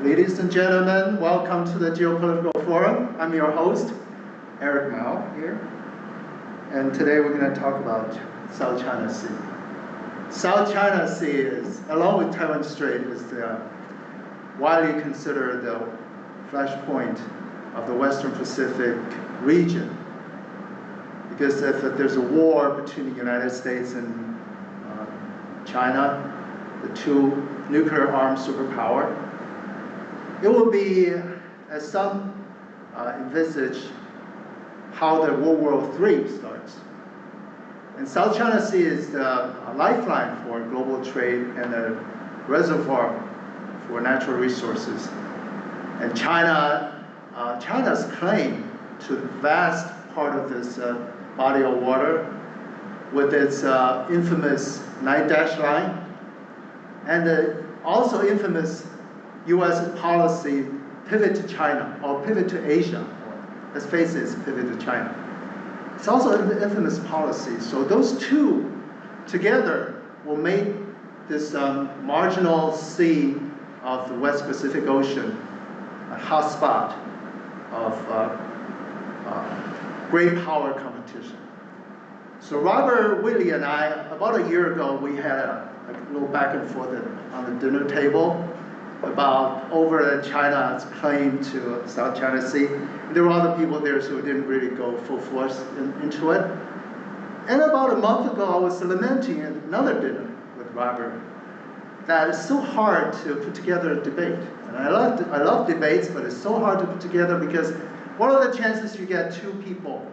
Ladies and gentlemen, welcome to the Geopolitical Forum. I'm your host, Eric Mao here. And today we're going to talk about South China Sea. South China Sea is, along with Taiwan Strait, is widely considered the flashpoint of the Western Pacific region. Because if there's a war between the United States and China, the two nuclear-armed superpower, it will be, as some envisage, how the World War III starts. And South China Sea is the lifeline for global trade and a reservoir for natural resources. And China's claim to the vast part of this body of water with its infamous night-dash line and the also infamous U.S. policy pivot to China or pivot to Asia, or let's face it, it's pivot to China. It's also an infamous policy. So those two together will make this marginal sea of the West Pacific Ocean a hotspot of great power competition. So Robert Whitley and I, about a year ago, we had a little back and forth on the dinner table about China's claim to South China Sea. There were other people there, so we didn't really go full force into it. And about a month ago, I was lamenting at another dinner with Robert that it's so hard to put together a debate. And I love debates, but it's so hard to put together because what are the chances you get two people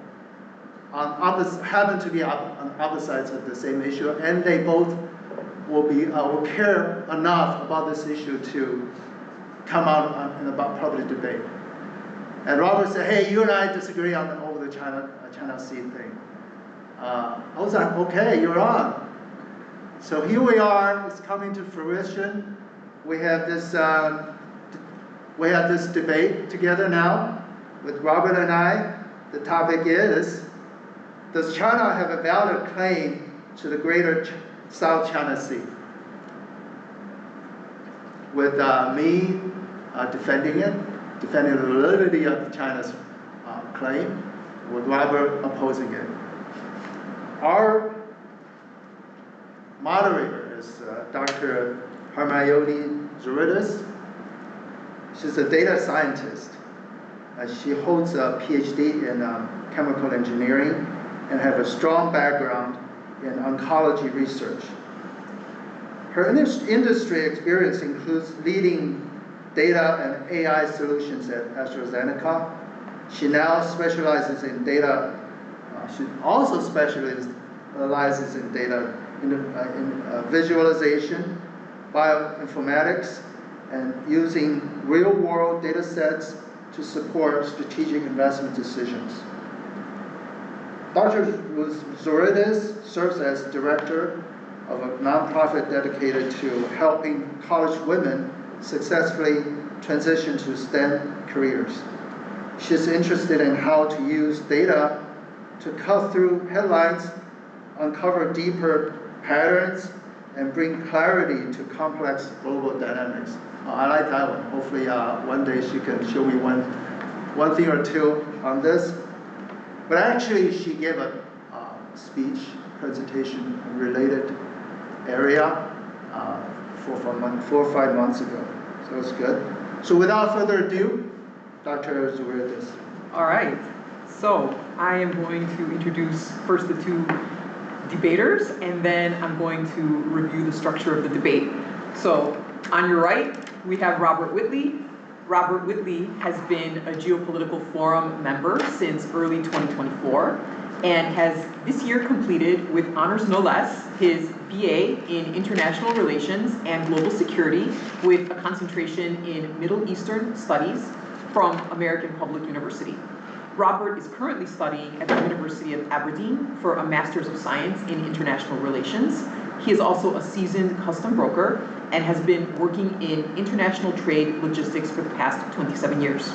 happen to be on opposite sides of the same issue, and they both will care enough about this issue to come out in a public debate. And Robert said, hey, you and I disagree over the China Sea thing. I was like, okay, you're on. So here we are, it's coming to fruition. We have this debate together now with Robert and I. The topic is, does China have a valid claim to the greater South China Sea? With me defending the validity of China's claim, with Robert opposing it. Our moderator is Dr. Hermione Zouridis. She's a data scientist. She holds a PhD in chemical engineering and has a strong background in oncology research. Her industry experience includes leading data and AI solutions at AstraZeneca. She now specializes in data. She also specializes in data in visualization, bioinformatics, and using real-world data sets to support strategic investment decisions. Dr. Zouridis serves as director of a nonprofit dedicated to helping college women successfully transition to STEM careers. She's interested in how to use data to cut through headlines, uncover deeper patterns, and bring clarity to complex global dynamics. I like that one. Hopefully one day she can show me one thing or two on this. But actually, she gave a speech, presentation, in a related area 4 or 5 months ago. So it's good. So without further ado, Dr. Zouridis. All right. So I am going to introduce first the two debaters, and then I'm going to review the structure of the debate. So on your right, we have Robert Whitley. Robert Whitley has been a Geopolitical Forum member since early 2024 and has this year completed with honors no less his BA in International Relations and Global Security with a concentration in Middle Eastern Studies from American Public University. Robert is currently studying at the University of Aberdeen for a Master's of Science in International Relations. He is also a seasoned custom broker and has been working in international trade logistics for the past 27 years.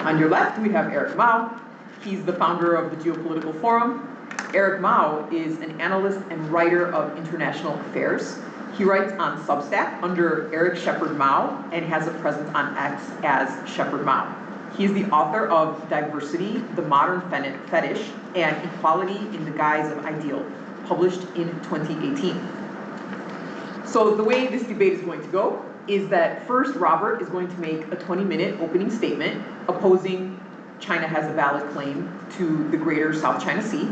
On your left, we have Eric Mao. He's the founder of the Geopolitical Forum. Eric Mao is an analyst and writer of international affairs. He writes on Substack under Eric Shepard Mao and has a presence on X as Shepard Mao. He is the author of Diversity, the Modern Fetish, and Equality in the Guise of Ideal, published in 2018. So the way this debate is going to go is that first Robert is going to make a 20-minute opening statement opposing China has a valid claim to the greater South China Sea.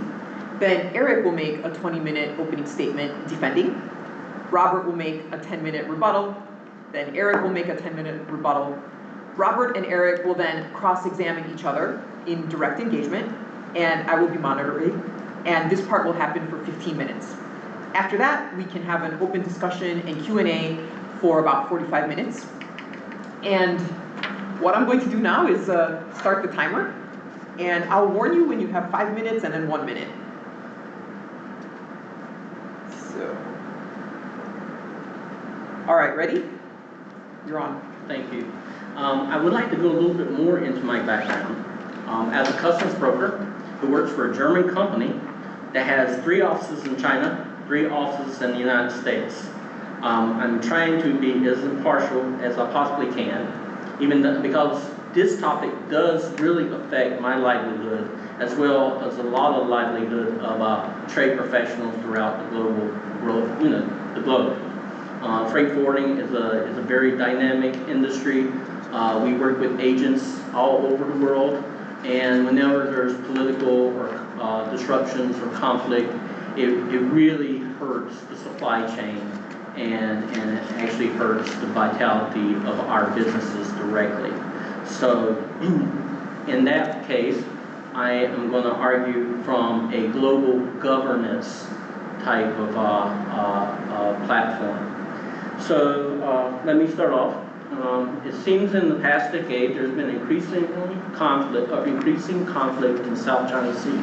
Then Eric will make a 20-minute opening statement defending. Robert will make a 10-minute rebuttal. Then Eric will make a 10-minute rebuttal. Robert and Eric will then cross-examine each other in direct engagement, and I will be monitoring. And this part will happen for 15 minutes. After that, we can have an open discussion and Q&A for about 45 minutes. And what I'm going to do now is start the timer. And I'll warn you when you have 5 minutes and then 1 minute. So, all right, ready? You're on. Thank you. I would like to go a little bit more into my background. As a customs broker who works for a German company that has 3 offices in China, 3 offices in the United States. I'm trying to be as impartial as I possibly can, because this topic does really affect my livelihood as well as a lot of livelihood of trade professionals throughout the the globe. Freight forwarding is a very dynamic industry. We work with agents all over the world, and whenever there's political or disruptions or conflict, it really hurts the supply chain, and it actually hurts the vitality of our businesses directly. So in that case, I am going to argue from a global governance type of platform. So let me start off. It seems in the past decade there's been increasing conflict in the South China Sea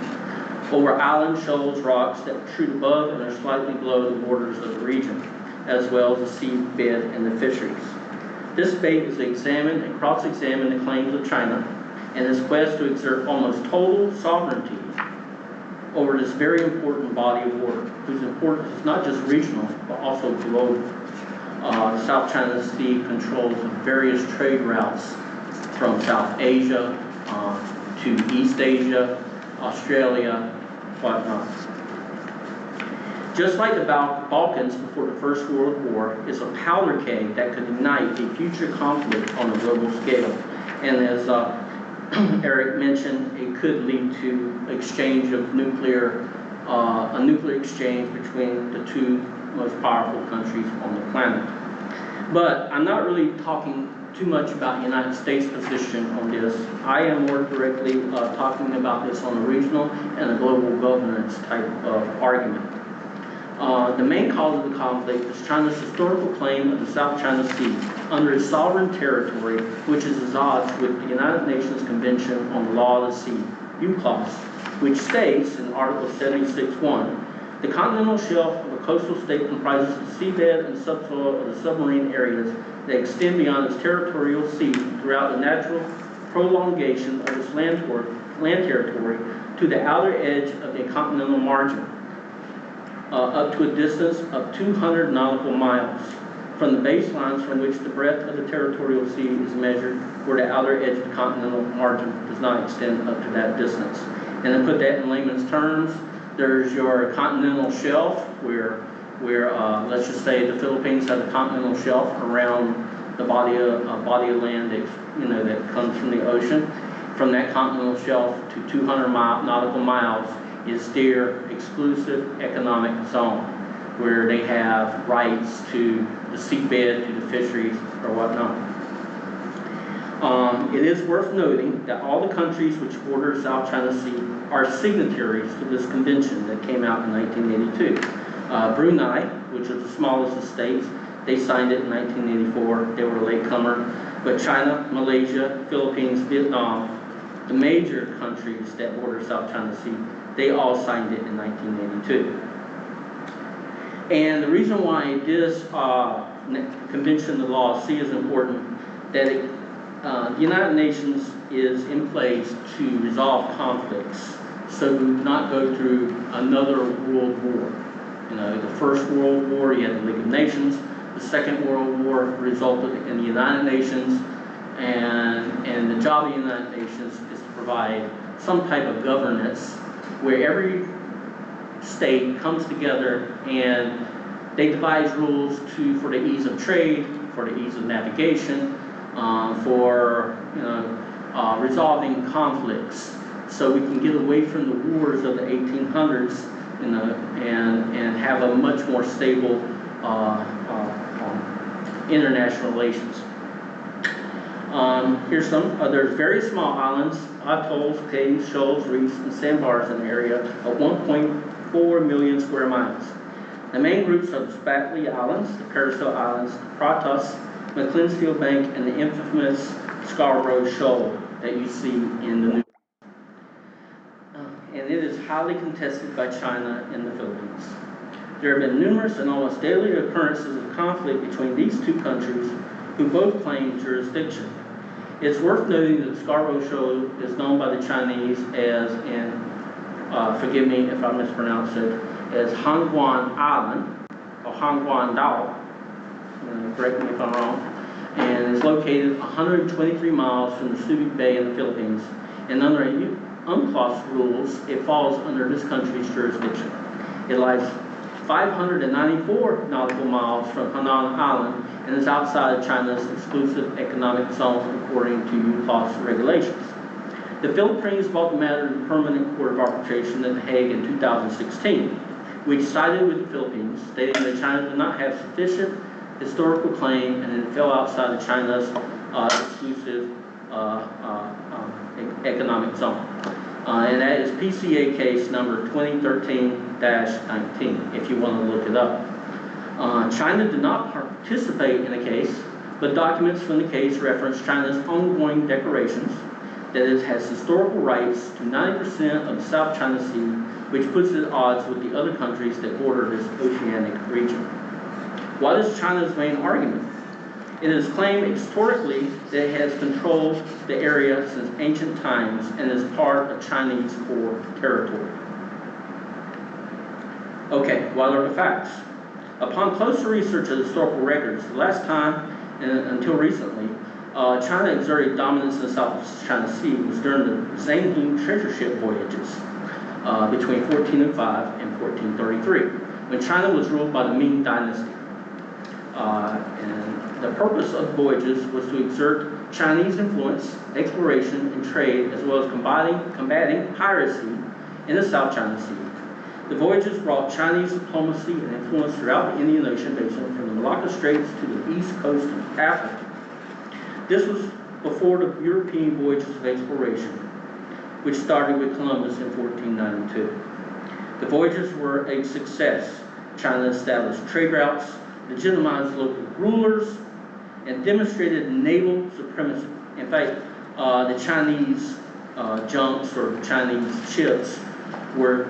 over island shoals, rocks that protrude above and are slightly below the borders of the region, as well as the seabed and the fisheries. This debate is to examine and cross-examine the claims of China and its quest to exert almost total sovereignty over this very important body of water, whose importance is not just regional, but also global. South China Sea controls various trade routes from South Asia to East Asia, Australia, whatnot. Just like the Balkans before the First World War, is a powder keg that could ignite a future conflict on a global scale. And as Eric mentioned, it could lead to exchange of a nuclear exchange between the 2 most powerful countries on the planet. But I'm not really talking too much about the United States' position on this. I am more directly talking about this on a regional and a global governance type of argument. The main cause of the conflict is China's historical claim of the South China Sea under its sovereign territory, which is at odds with the United Nations Convention on the Law of the Sea, UNCLOS, which states in Article 76.1, the continental shelf of a coastal state comprises the seabed and subsoil of the submarine areas that extend beyond its territorial sea throughout the natural prolongation of its land territory to the outer edge of the continental margin, up to a distance of 200 nautical miles from the baselines from which the breadth of the territorial sea is measured, where the outer edge of the continental margin does not extend up to that distance. And to put that in layman's terms, there's your continental shelf, where let's just say the Philippines has a continental shelf around the body of land that comes from the ocean. From that continental shelf to 200 nautical miles is their exclusive economic zone, where they have rights to the seabed, to the fisheries, or whatnot. It is worth noting that all the countries which border South China Sea are signatories to this convention that came out in 1982. Brunei, which is the smallest of states, they signed it in 1984. They were a latecomer. But China, Malaysia, Philippines, Vietnam, the major countries that border South China Sea, they all signed it in 1982. And the reason why this Convention of the Law of Sea is important, that the United Nations is in place to resolve conflicts so we would not go through another world war. You know, the First World War, you had the League of Nations. The Second World War resulted in the United Nations, and the job of the United Nations is to provide some type of governance where every state comes together and they devise rules for the ease of trade, for the ease of navigation, for resolving conflicts, so we can get away from the wars of the 1800s, and have a much more stable international relations. Here's some. There's very small islands, atolls, caves, shoals, reefs, and sandbars in the area of 1.4 million square miles. The main groups are the Whitley Islands, the Paracel Islands, the Pratas, McClinfield Bank, and the infamous Scarborough Shoal that you see in the news. And it is highly contested by China and the Philippines. There have been numerous and almost daily occurrences of conflict between these two countries who both claim jurisdiction. It's worth noting that the Scarborough Shoal is known by the Chinese as, forgive me if I mispronounce it, as Hangguan Island, or Hangguan Dao, correct me if I'm wrong, and is located 123 miles from the Subic Bay in the Philippines. And under UNCLOS rules, it falls under this country's jurisdiction. It lies 594 nautical miles from Hainan Island and is outside of China's exclusive economic zone according to UNCLOS regulations. The Philippines brought the matter to the Permanent Court of Arbitration in The Hague in 2016, which sided with the Philippines, stating that China did not have sufficient historical claim and it fell outside of China's exclusive economic zone. And that is PCA case number 2013-19, if you want to look it up. China did not participate in the case, but documents from the case reference China's ongoing declarations that it has historical rights to 90% of the South China Sea, which puts it at odds with the other countries that border this oceanic region. What is China's main argument? It is claimed historically that it has controlled the area since ancient times and is part of Chinese core territory. Okay, what are the facts? Upon closer research of historical records, the last time and until recently, China exerted dominance in the South China Sea was during the Zhenghe treasure ship voyages between 1405 and 1433, when China was ruled by the Ming Dynasty. And the purpose of the voyages was to exert Chinese influence, exploration, and trade, as well as combating piracy in the South China Sea. The voyages brought Chinese diplomacy and influence throughout the Indian Ocean basin, from the Malacca Straits to the east coast of Africa. This was before the European voyages of exploration, which started with Columbus in 1492. The voyages were a success. China established trade routes, legitimized local rulers, and demonstrated naval supremacy. In fact, the Chinese junks or Chinese ships were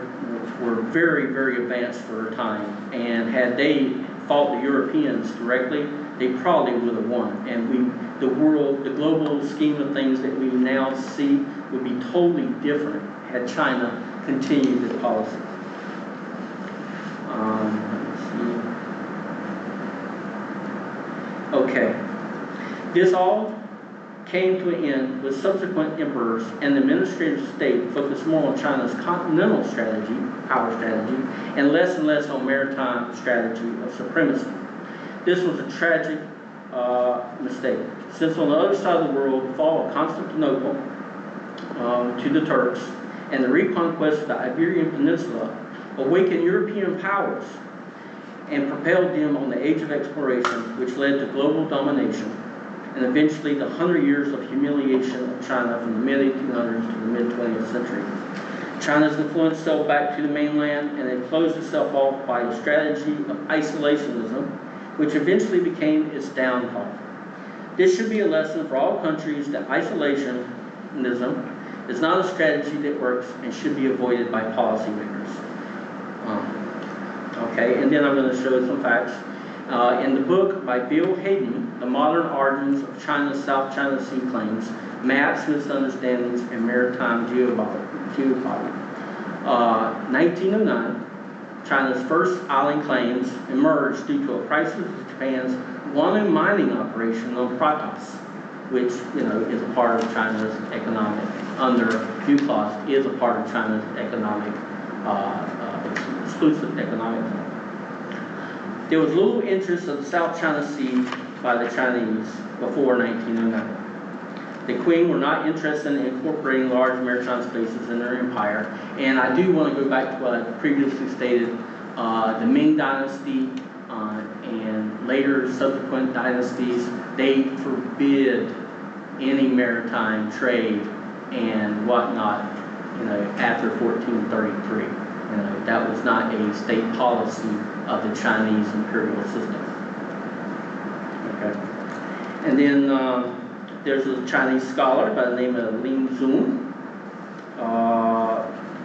very, very advanced for their time, and had they fought the Europeans directly, they probably would have won. And the global scheme of things that we now see would be totally different had China continued this policy. Let's see. Okay, this all came to an end with subsequent emperors, and the administrative state focused more on China's continental strategy, power strategy, and less on maritime strategy of supremacy. This was a tragic mistake, since on the other side of the world, the fall of Constantinople to the Turks and the reconquest of the Iberian Peninsula awakened European powers and propelled them on the age of exploration, which led to global domination and eventually the 100 years of humiliation of China from the mid-1800s to the mid-20th century. China's influence sailed back to the mainland, and it closed itself off by a strategy of isolationism, which eventually became its downfall. This should be a lesson for all countries that isolationism is not a strategy that works and should be avoided by policymakers. Okay, and then I'm going to show some facts. In the book by Bill Hayden, The Modern Origins of China's South China Sea Claims, Maps, Misunderstandings, and Maritime Geopolitics, 1909, China's first island claims emerged due to a crisis of Japan's guano mining operation on Pratas, which is a part of China's economic, under UCLOS, is a part of China's economic, exclusive economic zone. There was little interest of the South China Sea by the Chinese before 1909. The Qing were not interested in incorporating large maritime spaces in their empire. And I do want to go back to what I previously stated. The Ming Dynasty and later subsequent dynasties, they forbid any maritime trade and whatnot, after 1433. That was not a state policy of the Chinese imperial system. Okay. And then there's a Chinese scholar by the name of Lin Zun.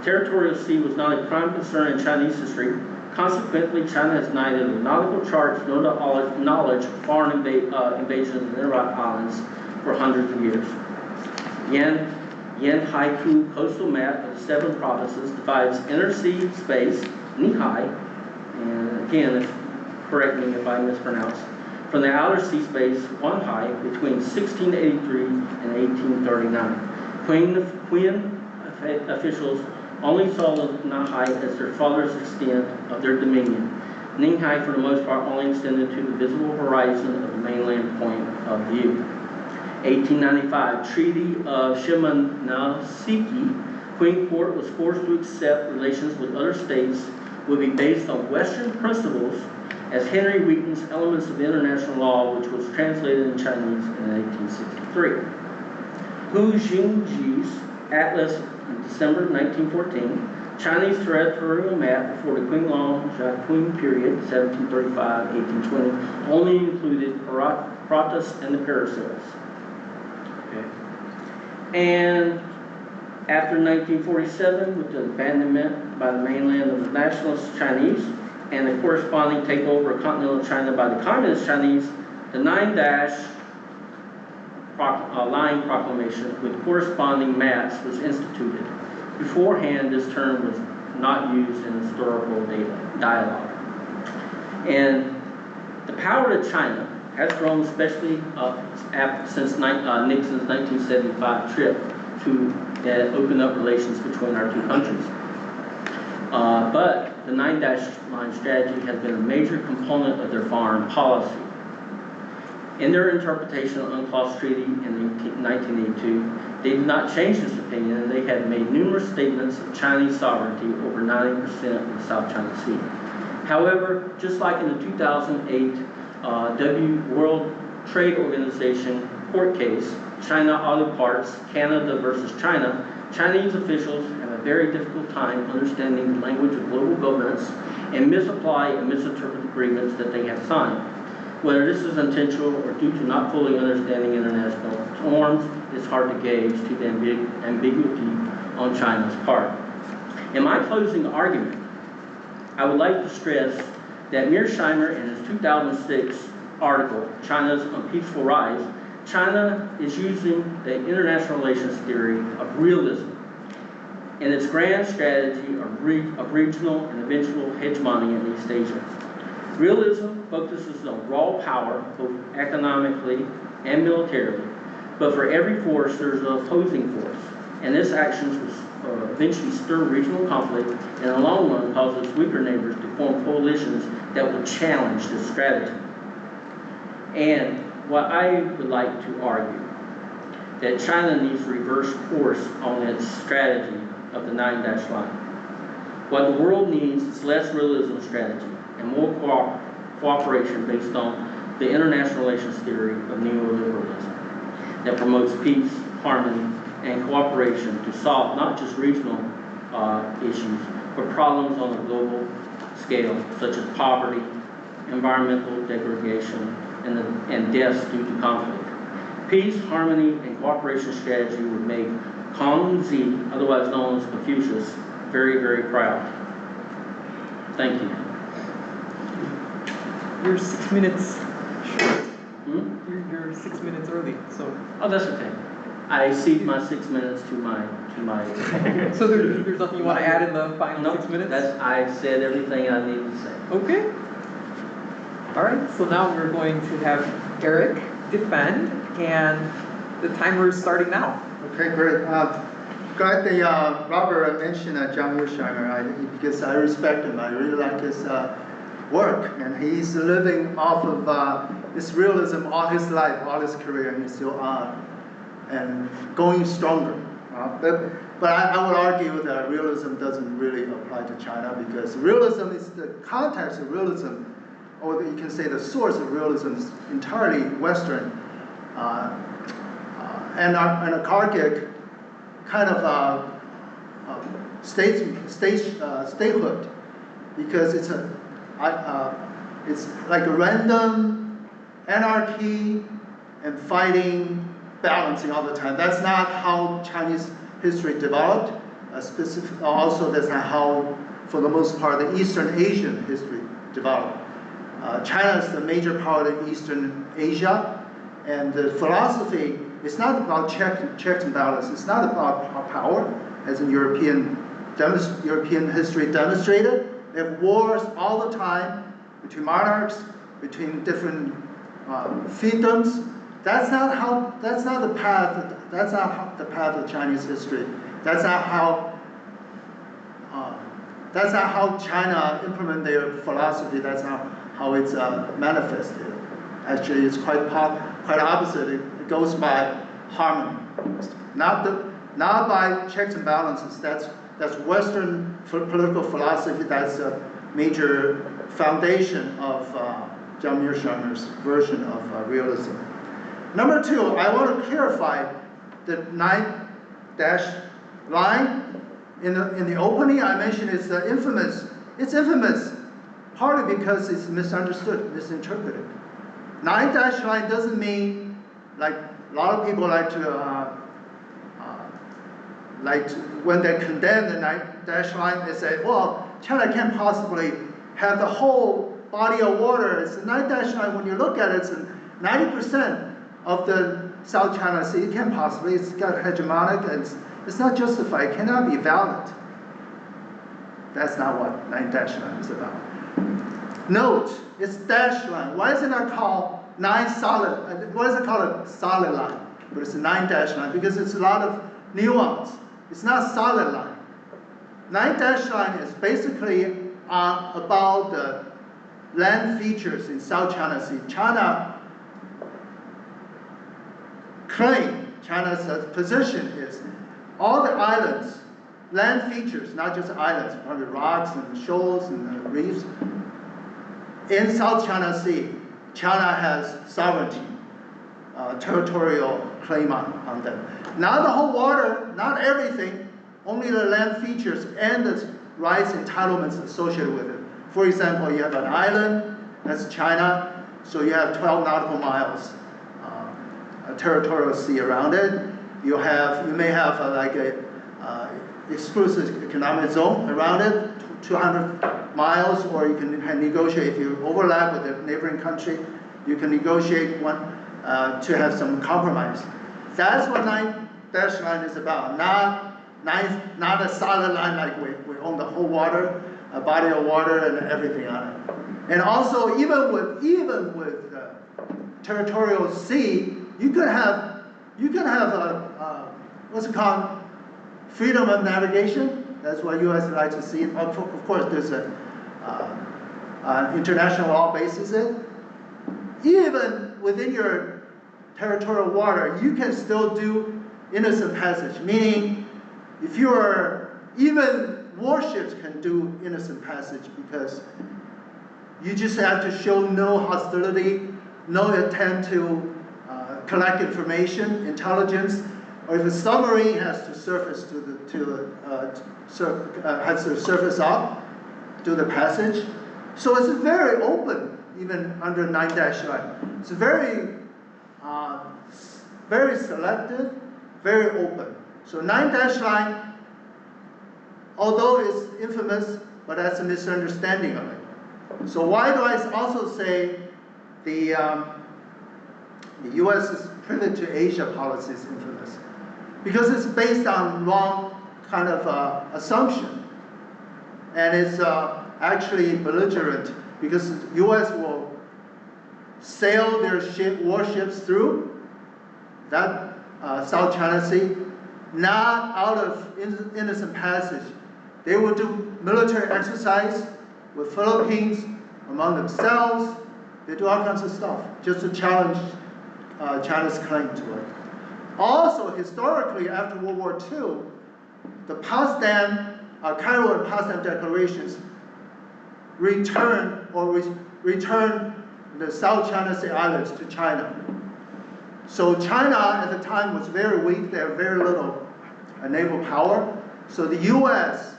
Territorial sea was not a prime concern in Chinese history. Consequently, China has neither the nautical charts nor the knowledge of foreign invasions of the Interrock Islands for hundreds of years. Yan Haiku coastal map of the 7 provinces divides inner sea space, Nihai, and again, correct me if I mispronounce, from the outer sea space, Wanhai, between 1683 and 1839. Qing officials only saw the Nahai as their farthest extent of their dominion. Ninghai, for the most part, only extended to the visible horizon of the mainland point of view. 1895, Treaty of Shimonoseki, Qing court was forced to accept relations with other states would be based on Western principles as Henry Wheaton's Elements of International Law, which was translated in Chinese in 1863. Hu Jingji's Atlas in December 1914, Chinese territorial map before the Qing-Long-Jia-Qing period, 1735-1820, only included Pratas and the Paracels. Okay. And after 1947, with the abandonment by the mainland of the nationalist Chinese and the corresponding takeover of continental China by the communist Chinese, the 9-dash line proclamation with corresponding maps was instituted. Beforehand, this term was not used in historical dialogue. And the power of China has grown, especially since Nixon's 1975 trip that opened up relations between our two countries. But the 9-dash line strategy has been a major component of their foreign policy. In their interpretation of UNCLOS Treaty in 1982, they did not change this opinion, and they had made numerous statements of Chinese sovereignty over 90% of the South China Sea. However, just like in the 2008 World Trade Organization court case, China Auto Parts, Canada versus China, Chinese officials have a very difficult time understanding the language of global governments and misapply and misinterpret agreements that they have signed. Whether this is intentional or due to not fully understanding international norms, it's hard to gauge to the ambiguity on China's part. In my closing argument, I would like to stress that Mearsheimer in his 2006 article, China's Unpeaceful Rise, China is using the international relations theory of realism in its grand strategy of regional and eventual hegemony in East Asia. Realism focuses on raw power, both economically and militarily, but for every force there's an opposing force, and this action will eventually stir regional conflict and in the long run cause its weaker neighbors to form coalitions that will challenge this strategy. And what I would like to argue, that China needs to reverse course on its strategy of the 9-dash line. What the world needs is less realism strategy and more cooperation based on the international relations theory of neoliberalism that promotes peace, harmony, and cooperation to solve not just regional issues, but problems on a global scale, such as poverty, environmental degradation, and deaths due to conflict. Peace, harmony, and cooperation strategy would make Kongzi, otherwise known as Confucius, very, very proud. Thank you. You're 6 minutes short. You're 6 minutes early, so. Oh, that's okay. I cede my 6 minutes to my to my. So there's nothing you want to add in the final No, 6 minutes? I said everything I needed to say. Okay. All right, so now we're going to have Eric defend, and the timer is starting now. Okay, great. Glad Robert mentioned John Mearsheimer because I respect him. I really like his work, and he's living off of this realism all his life, all his career, and he's still on and going stronger. But I would argue that realism doesn't really apply to China because realism is the context of realism, or you can say the source of realism is entirely Western. And Akargic kind of statehood because it's like a random anarchy and fighting, balancing all the time. That's not how Chinese history developed. Also, that's not how, for the most part, the Eastern Asian history developed. China is the major power in Eastern Asia, and the philosophy is not about checks and balances. It's not about power, as in European history demonstrated. They have wars all the time between monarchs, between different fiefdoms. That's not the path. That's not the path of Chinese history. That's not how China implement their philosophy. That's how it's manifested. Actually, it's quite opposite. It goes by harmony, not by checks and balances. That's Western political philosophy. That's a major foundation of John Mearsheimer's version of realism. Number two, I want to clarify the 9 dash line. In the opening, I mentioned it's infamous. It's infamous, partly because it's misunderstood, misinterpreted. 9 dash line doesn't mean, like a lot of people like to when they condemn the 9 dash line, they say, well, China can't possibly have the whole body of water. It's a 9 dash line. When you look at it, it's 90% of the South China Sea. It can't possibly. It's got hegemonic, and it's not justified. It cannot be valid. That's not what 9 dash line is about. Note, it's dash line. Why is it not called 9 solid? Why is it called a solid line? But it's a 9 dash line because it's a lot of nuance. It's not solid line. 9 dash line is basically about the land features in South China Sea. China claim, China's position is all the islands, land features, not just islands, probably rocks and shoals and reefs. In South China Sea, China has sovereignty, territorial claim on them. Not the whole water, not everything, only the land features and the rights entitlements associated with it. For example, you have an island, that's China, so you have 12 nautical miles, a territorial sea around it. You may have like a exclusive economic zone around it, 200 miles, or you can negotiate, if you overlap with the neighboring country, you can negotiate one to have some compromise. That's what 9 dash line is about, not a solid line like we own the whole water, a body of water and everything on it. And also, even with territorial sea, you can have what's it called, freedom of navigation. That's what U.S. like to see. Of course, there's an international law basis it. Even within your territorial water, you can still do innocent passage, meaning if you are, even warships can do innocent passage because you just have to show no hostility, no attempt to collect information, intelligence, or if a submarine has to surface has to surface up, do the passage. So it's very open, even under 9 dash line. It's very selective, very open. So 9 dash line, although it's infamous, but that's a misunderstanding of it. So why do I also say the U.S.'s pivot to Asia policy is infamous? because it's based on wrong kind of assumption. And it's actually belligerent because the U.S. will sail their warships through that South China Sea, not out of innocent passage. They will do military exercise with Philippines among themselves. They do all kinds of stuff just to challenge China's claim to it. Also, historically, after World War II, the Potsdam, Cairo and Potsdam declarations returned the South China Sea islands to China. So China at the time was very weak. They had very little naval power. So the U.S.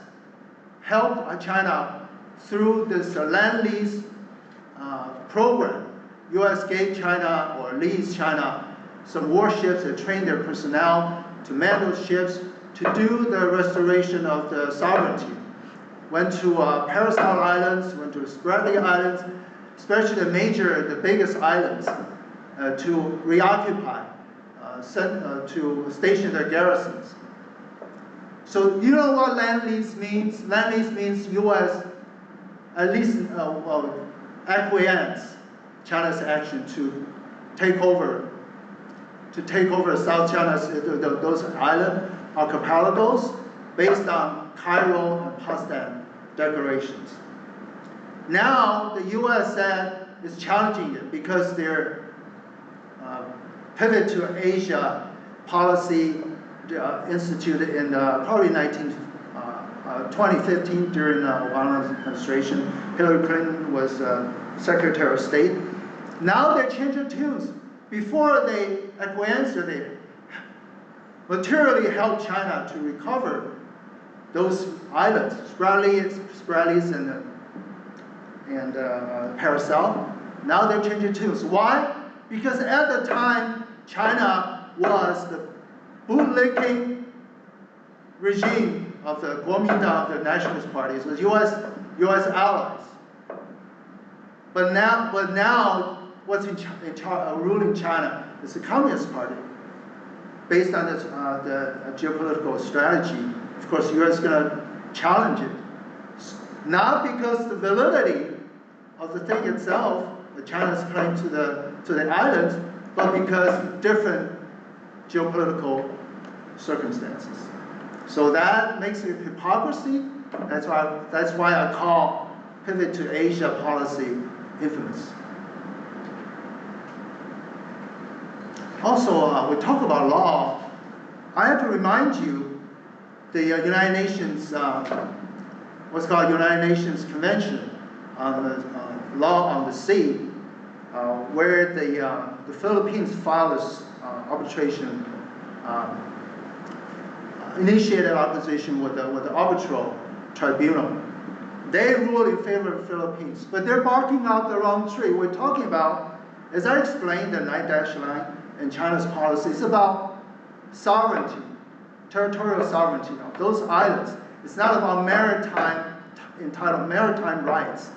helped China through this land lease program. U.S. gave China or leased China some warships and trained their personnel to man those ships to do the restoration of the sovereignty. Went to Paracel Islands, went to Spratly Islands, especially the biggest islands, to reoccupy, to station their garrisons. So you know what land lease means? Land lease means U.S. at least acquiesce China's action to take over South China's those island archipelagos based on Cairo and Potsdam declarations. Now the U.S. said is challenging it because their pivot to Asia policy instituted in probably 2015 during Obama's administration. Hillary Clinton was Secretary of State. Now they're changing tunes. Before they acquiesced, they materially helped China to recover those islands, Spratlys and Paracel. Now they're changing tunes. Why? Because at the time, China was the bootlicking regime of the Kuomintang of the Nationalist Party. It was U.S. allies. But now what's ruling China is the Communist Party, based on this, the geopolitical strategy. Of course, the U.S. is going to challenge it, not because the validity of the thing itself, China's claim to the islands, but because different geopolitical circumstances. So that makes it hypocrisy. That's why I call pivot to Asia policy infamous. Also, we talk about law. I have to remind you, the United Nations, what's called United Nations Convention on the Law on the Sea, where the Philippines filed this arbitration, initiated opposition with the arbitral tribunal. They ruled in favor of the Philippines, but they're barking up the wrong tree. We're talking about, as I explained, the 9-dash line and China's policy is about sovereignty, territorial sovereignty of those islands. It's not about entitled maritime rights,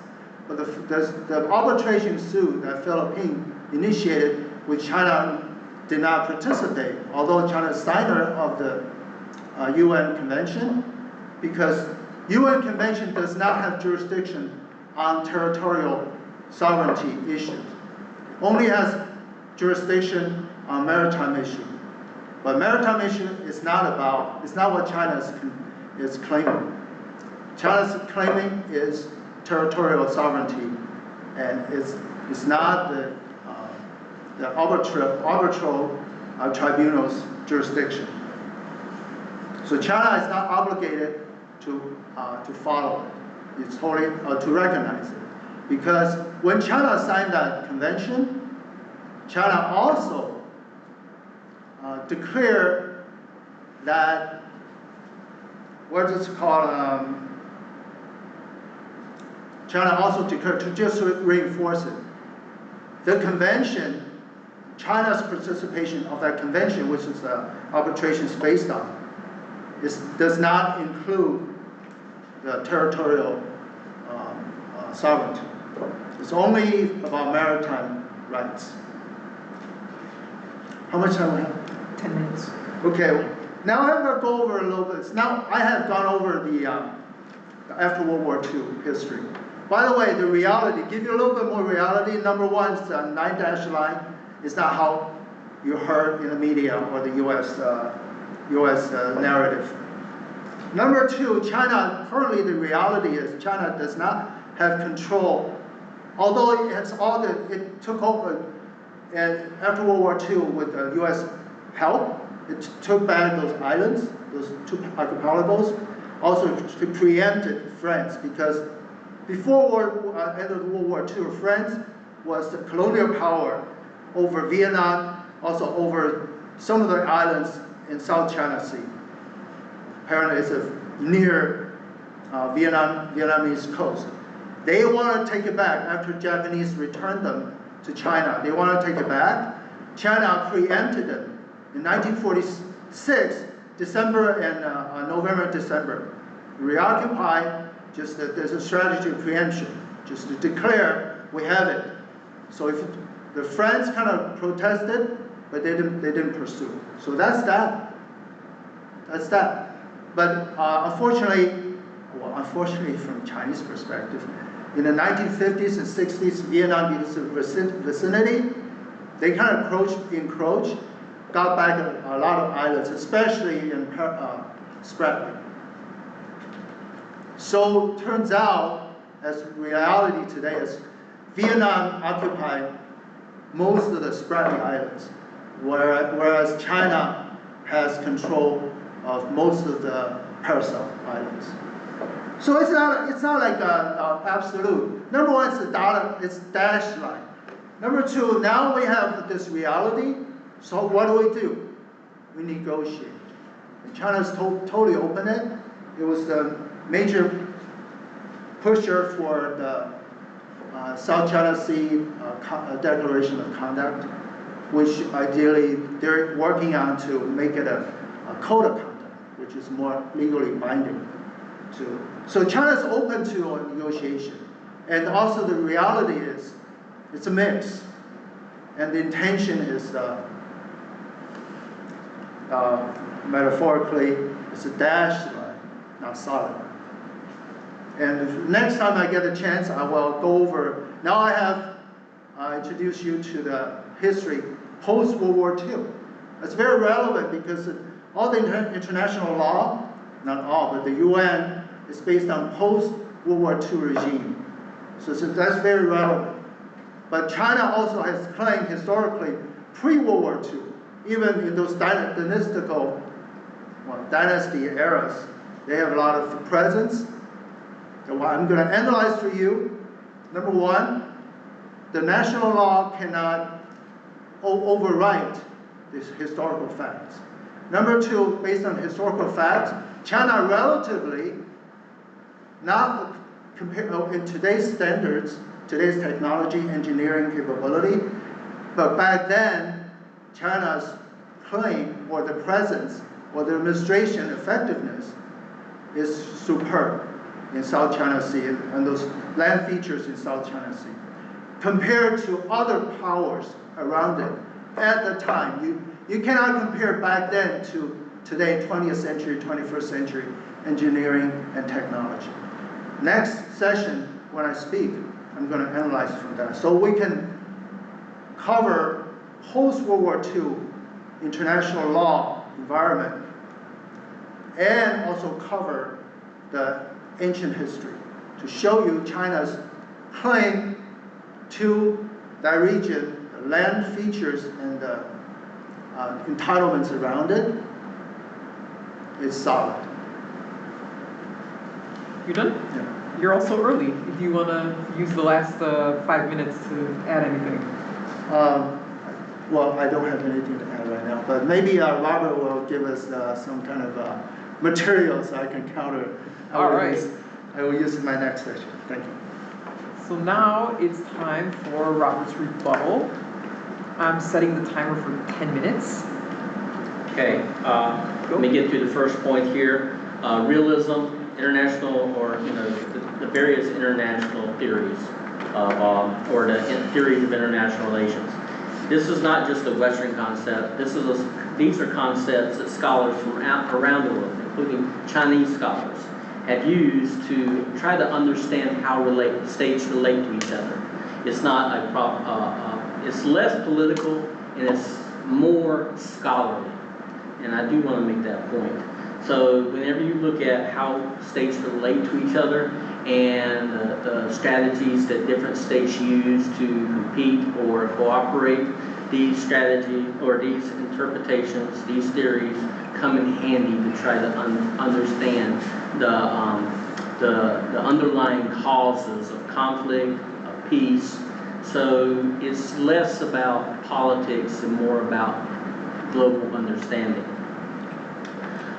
but the arbitration suit that Philippines initiated, which China did not participate, although China is a signer of the UN Convention, because UN Convention does not have jurisdiction on territorial sovereignty issues. Only has jurisdiction on maritime issue. But maritime issue is not what China is claiming. China's claiming is territorial sovereignty, and it's not the arbitral tribunal's jurisdiction. So China is not obligated to follow it. It's totally to recognize it, because when China signed that convention, China also declared that what is called. China also declared, to just reinforce it, the convention, China's participation of that convention, which is the arbitration is based on, does not include the territorial sovereignty. It's only about maritime rights. How much time we have? 10 minutes. Okay, Now I'm going to go over a little bit. Now I have gone over the after World War II history. By the way, the reality, give you a little bit more reality. Number one is the 9-dash line. It's not how you heard in the media or the U.S. Narrative. Number two, China, currently the reality is China does not have control, although it took over and after World War II with the U.S. help, it took back those islands, those two archipelagos, also to preempt France, because before end of World War II, France was the colonial power over Vietnam, also over some of the islands in South China Sea. Apparently it's near Vietnamese coast. They want to take it back after Japanese returned them to China. They want to take it back. China preempted them in 1946, December and November, December. Reoccupy, just that there's a strategy of preemption, just to declare we have it. So if the French kind of protested, but they didn't pursue. So that's that. That's that. But unfortunately from Chinese perspective, in the 1950s and 60s, Vietnam because of vicinity, they kind of encroached, got back a lot of islands, especially in Spratly. So turns out, as reality today is, Vietnam occupied most of the Spratly Islands, whereas China has control of most of the parcel islands. So it's not like absolute. Number one, it's dash line. Number two, now we have this reality. So what do? We negotiate. And China's totally open it. It was the major pusher for the South China Sea Declaration of Conduct, which ideally they're working on to make it a code of conduct, which is more legally binding. So China's open to a negotiation. And also the reality is, it's a mix. And the intention is, metaphorically, it's a dashed line, not solid. And next time I get a chance, I will go over, now I have introduced you to the history post-World War II. It's very relevant because all the international law, not all, but the UN is based on post-World War II regime. So that's very relevant. But China also has claimed historically pre-World War II, even in those dynasty eras, they have a lot of presence. So what I'm going to analyze for you, number one, the national law cannot overwrite these historical facts. Number two, based on historical facts, China relatively, not compared in today's standards, today's technology, engineering capability, but back then, China's claim or the presence or the administration effectiveness is superb in South China Sea and those land features in South China Sea. Compared to other powers around it at the time, you cannot compare back then to today, 20th century, 21st century engineering and technology. Next session, when I speak, I'm going to analyze from that. So we can cover post-World War II international law environment and also cover the ancient history to show you China's claim to that region, the land features and the entitlements around it is solid. You done? Yeah. You're also early. If you want to use the last 5 minutes to add anything. Well, I don't have anything to add right now, but maybe Robert will give us some kind of material so I can counter. All right. I will use it in my next session. Thank you. So now it's time for Robert's rebuttal. I'm setting the timer for 10 minutes. Okay, let me get to the first point here. Realism, international, or the various international theories of, or the theories of international relations. This is not just a Western concept. These are concepts that scholars from around the world, including Chinese scholars, have used to try to understand how states relate to each other. It's not it's less political and it's more scholarly. And I do want to make that point. So whenever you look at how states relate to each other and the strategies that different states use to compete or cooperate, these strategies or these interpretations, these theories come in handy to try to understand the underlying causes of conflict, of peace. So it's less about politics and more about global understanding.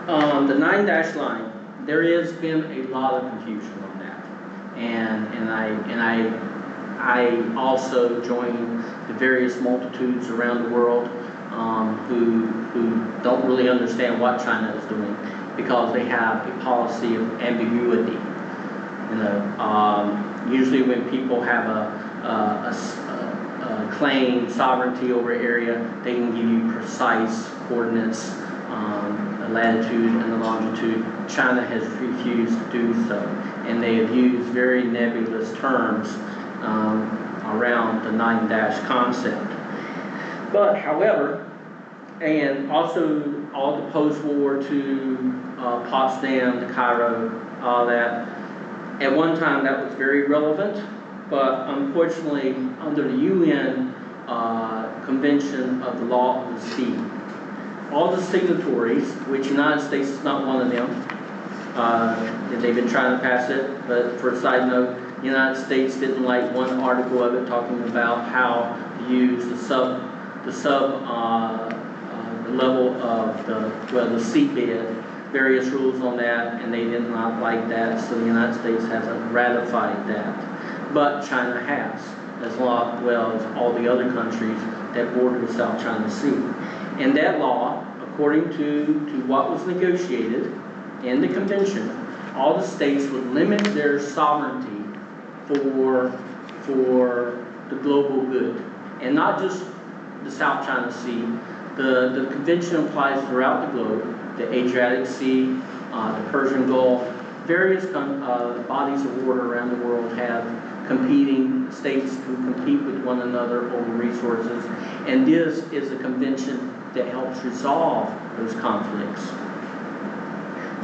The 9-dash line, there has been a lot of confusion on that, and I also join the various multitudes around the world who don't really understand what China is doing because they have a policy of ambiguity. You know, usually when people have a claim sovereignty over an area, they can give you precise coordinates, the latitude and the longitude. China has refused to do so, and they have used very nebulous terms around the 9-dash concept. But however, and also all the post-World War II, Potsdam, the Cairo, all that, at one time that was very relevant, but unfortunately under the UN Convention of the Law of the Sea, all the signatories, which the United States is not one of them, they've been trying to pass it, but for a side note, the United States didn't like one article of it talking about how to use the level of the seabed, various rules on that, and they did not like that, so the United States hasn't ratified that. But China has, as well as all the other countries that border the South China Sea. And that law, according to what was negotiated in the convention, all the states would limit their sovereignty for the global good, and not just the South China Sea. The convention applies throughout the globe, the Adriatic Sea, the Persian Gulf. Various bodies of water around the world have competing states who compete with one another over resources, and this is a convention that helps resolve those conflicts.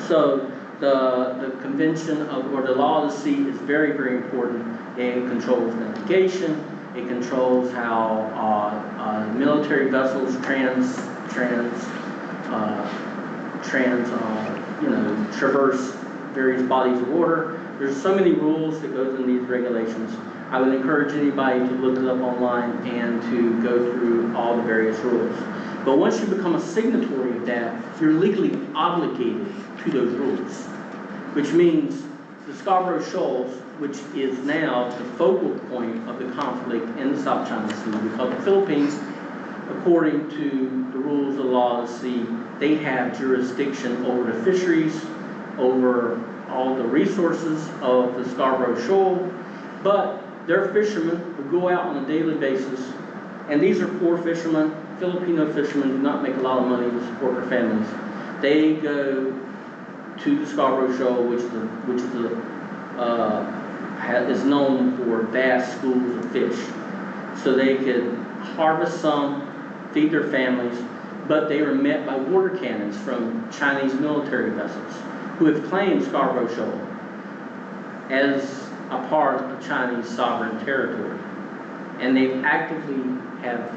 So the convention or the law of the sea is very, very important. It controls navigation. It controls how military vessels traverse various bodies of water. There's so many rules that goes in these regulations. I would encourage anybody to look it up online and to go through all the various rules. But once you become a signatory of that, you're legally obligated to those rules, which means the Scarborough Shoals, which is now the focal point of the conflict in the South China Sea, because the Philippines, according to the rules of the law of the sea, they have jurisdiction over the fisheries, over all the resources of the Scarborough Shoal, but their fishermen will go out on a daily basis, and these are poor fishermen. Filipino fishermen do not make a lot of money to support their families. They go to the Scarborough Shoal, which is known for vast schools of fish. So they could harvest some, feed their families, but they were met by water cannons from Chinese military vessels who have claimed Scarborough Shoal as a part of Chinese sovereign territory. And they actively have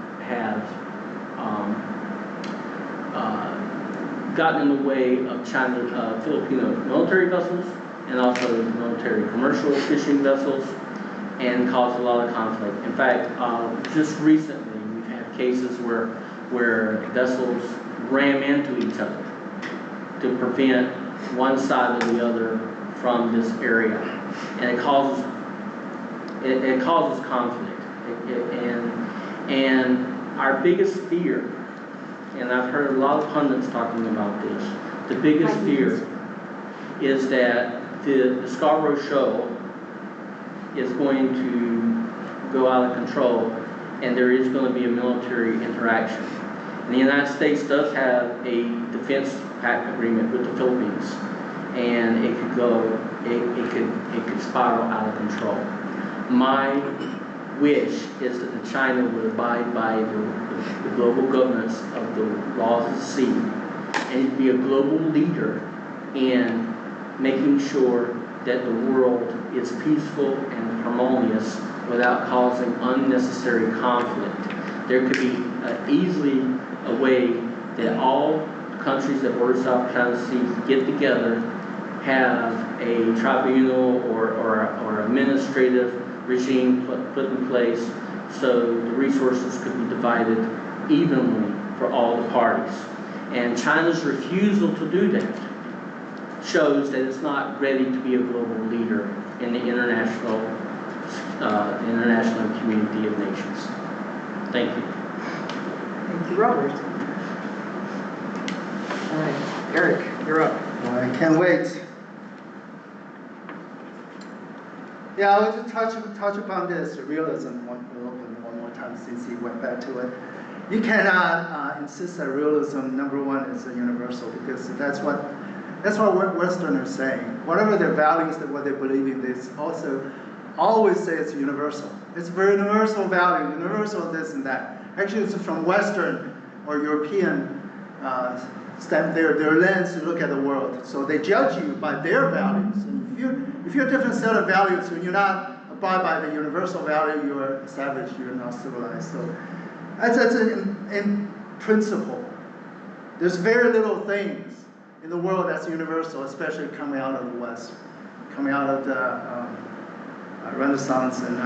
gotten in the way of Filipino military vessels and also military commercial fishing vessels, and caused a lot of conflict. In fact, just recently we've had cases where vessels ram into each other to prevent one side or the other from this area, and it causes conflict. And our biggest fear, and I've heard a lot of pundits talking about this, the biggest fear is that the Scarborough Shoal is going to go out of control and there is going to be a military interaction. And the United States does have a defense pact agreement with the Philippines, and it could spiral out of control. My wish is that China would abide by the global governance of the laws of the sea and be a global leader in making sure that the world is peaceful and harmonious without causing unnecessary conflict. There could be easily a way that all countries that border South China Sea get together, have a tribunal or administrative regime put in place so the resources could be divided evenly for all the parties. And China's refusal to do that shows that it's not ready to be a global leader in the international community of nations. Thank you. Thank you, Robert. All right, Eric, you're up. I can't wait. Yeah, I will just touch upon this realism one more time since he went back to it. You cannot insist that realism, number one, is a universal, because that's what Westerners say. Whatever their values, what they believe in, they also always say it's universal. It's very universal value, universal this and that. Actually, it's from Western or European their lens to look at the world. So they judge you by their values. And if you're a different set of values, when you're not abide by the universal value, you're a savage, you're not civilized. So that's in principle. There's very little things in the world that's universal, especially coming out of the West, coming out of the Renaissance and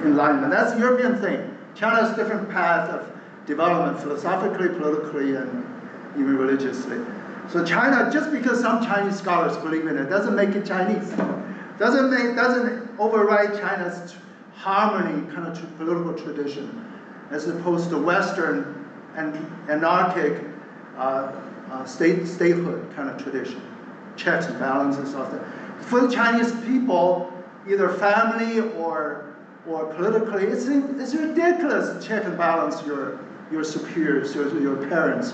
Enlightenment. That's a European thing. China has a different path of development, philosophically, politically, and even religiously. So China, just because some Chinese scholars believe in it, doesn't make it Chinese. Doesn't override China's harmony kind of political tradition, as opposed to Western and anarchic statehood kind of tradition, checks and balances of that. For the Chinese people, either family or politically, it's ridiculous to check and balance your superiors, your parents,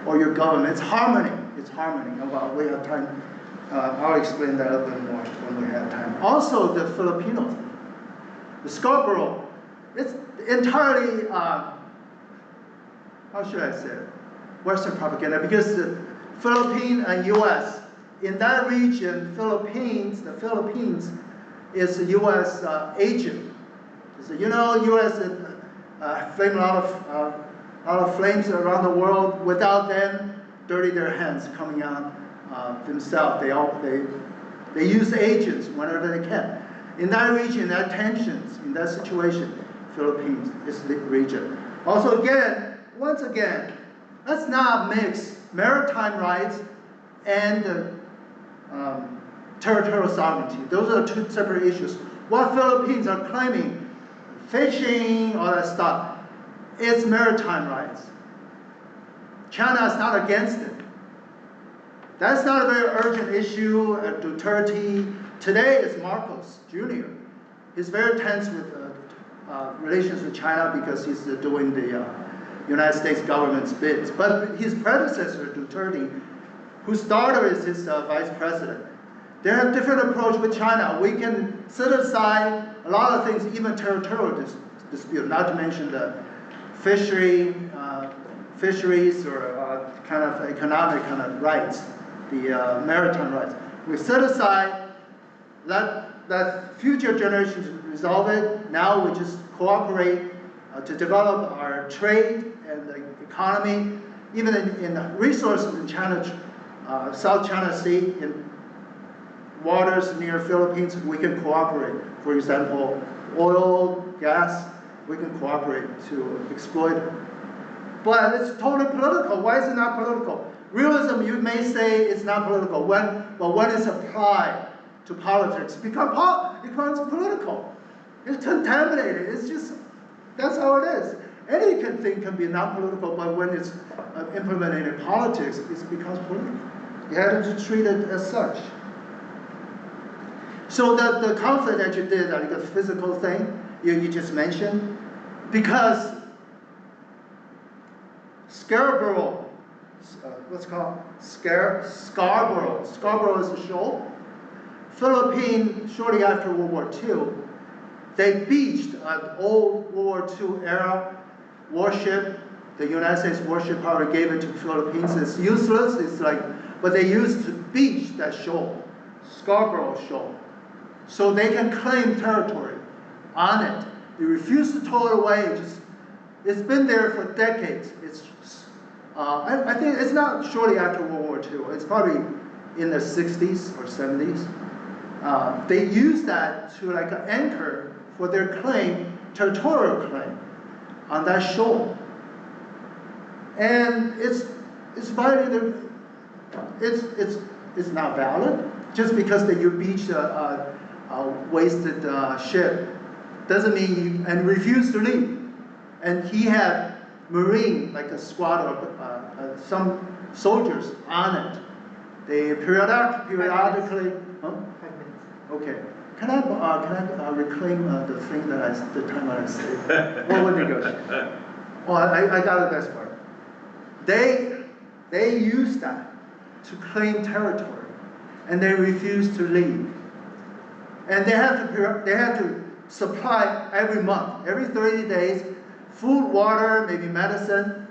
or your government. It's harmony. It's harmony. Well, we have time. I'll explain that a little bit more when we have time. Also, the Filipino thing, the Scarborough, it's entirely, how should I say it? Western propaganda, because the Philippines and U.S., in that region, the Philippines is a U.S. agent. So, you know, U.S. flame a lot of flames around the world. Without them, dirty their hands coming out themselves. They use agents whenever they can. In that region, in that tensions, in that situation, Philippines is the region. Also, once again, let's not mix maritime rights and territorial sovereignty. Those are two separate issues. What Philippines are claiming, fishing, all that stuff, it's maritime rights. China is not against it. That's not a very urgent issue. Duterte, today is Marcos Jr. He's very tense with relations with China because he's doing the United States government's bids. But his predecessor, Duterte, whose daughter is his vice president, they have a different approach with China. We can set aside a lot of things, even territorial dispute, not to mention the fisheries or kind of economic kind of rights, the maritime rights. We set aside, let future generations resolve it. Now we just cooperate to develop our trade and the economy, even in the resources in China, South China Sea, in waters near Philippines, we can cooperate. For example, oil, gas, we can cooperate to exploit it. But it's totally political. Why is it not political? Realism, you may say it's not political, but when it's applied to politics, it becomes political. It's contaminated. It's just, that's how it is. Anything can be not political, but when it's implemented in politics, it becomes political. You have to treat it as such. So the conflict that you did, like a physical thing, you just mentioned, because Scarborough, what's it called? Scarborough. Scarborough is a shoal. Philippines, shortly after World War II, they beached an old World War II era warship. The United States warship power gave it to the Philippines. It's useless. It's like, but they used to beach that shoal, Scarborough Shoal, so they can claim territory on it. They refuse to tow it away. It's been there for decades. I think it's not shortly after World War II. It's probably in the 60s or 70s. They use that to like an anchor for their claim, territorial claim, on that shoal. And it's not valid. Just because that you beach a wasted ship doesn't mean you, and refuse to leave. And he had Marine, like a squad of some soldiers on it. They periodically. Huh? 5 minutes. Okay. Can I reclaim the thing that the time I said? What would negotiate? Oh, I got the best part. They use that to claim territory, and they refuse to leave. And they have to supply every month, every 30 days, food, water, maybe medicine,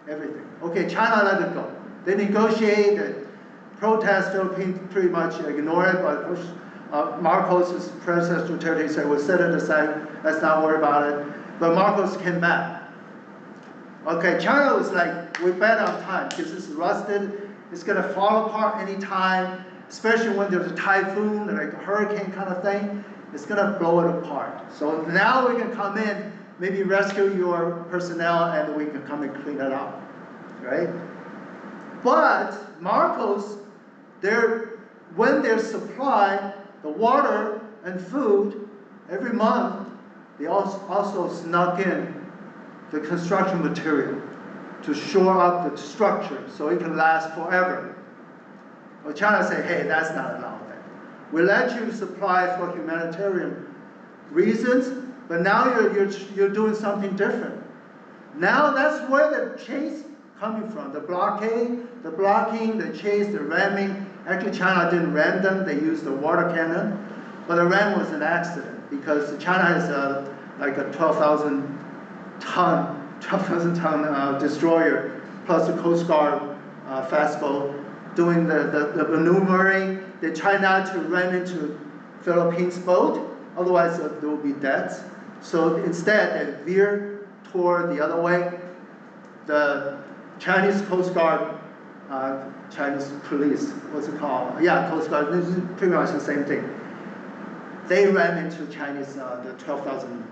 everything. Okay, China let it go. They negotiate, they protest, Philippines pretty much ignore it, but Marcos' predecessor Duterte said, we'll set it aside, let's not worry about it. But Marcos came back. Okay, China was like, we bet on time, because it's rusted, it's gonna fall apart anytime, especially when there's a typhoon, like a hurricane kind of thing, it's gonna blow it apart. So now we can come in, maybe rescue your personnel, and we can come and clean it up, right? But Marcos, when they supply the water and food every month, they also snuck in the construction material to shore up the structure so it can last forever. Well, China say, hey, that's not allowed then. We let you supply for humanitarian reasons, but now you're doing something different. Now that's where the chase coming from. The blockade, the blocking, the chase, the ramming. Actually, China didn't ram them. They used the water cannon. But the ram was an accident because China has like a 12,000 ton destroyer plus a Coast Guard fast boat doing the maneuvering. They try not to ram into Philippines boat, otherwise there will be deaths. So instead, they veer toward the other way. The Chinese Coast Guard, Chinese police, what's it called? Yeah, Coast Guard, this is pretty much the same thing. They ran into Chinese, the 12,000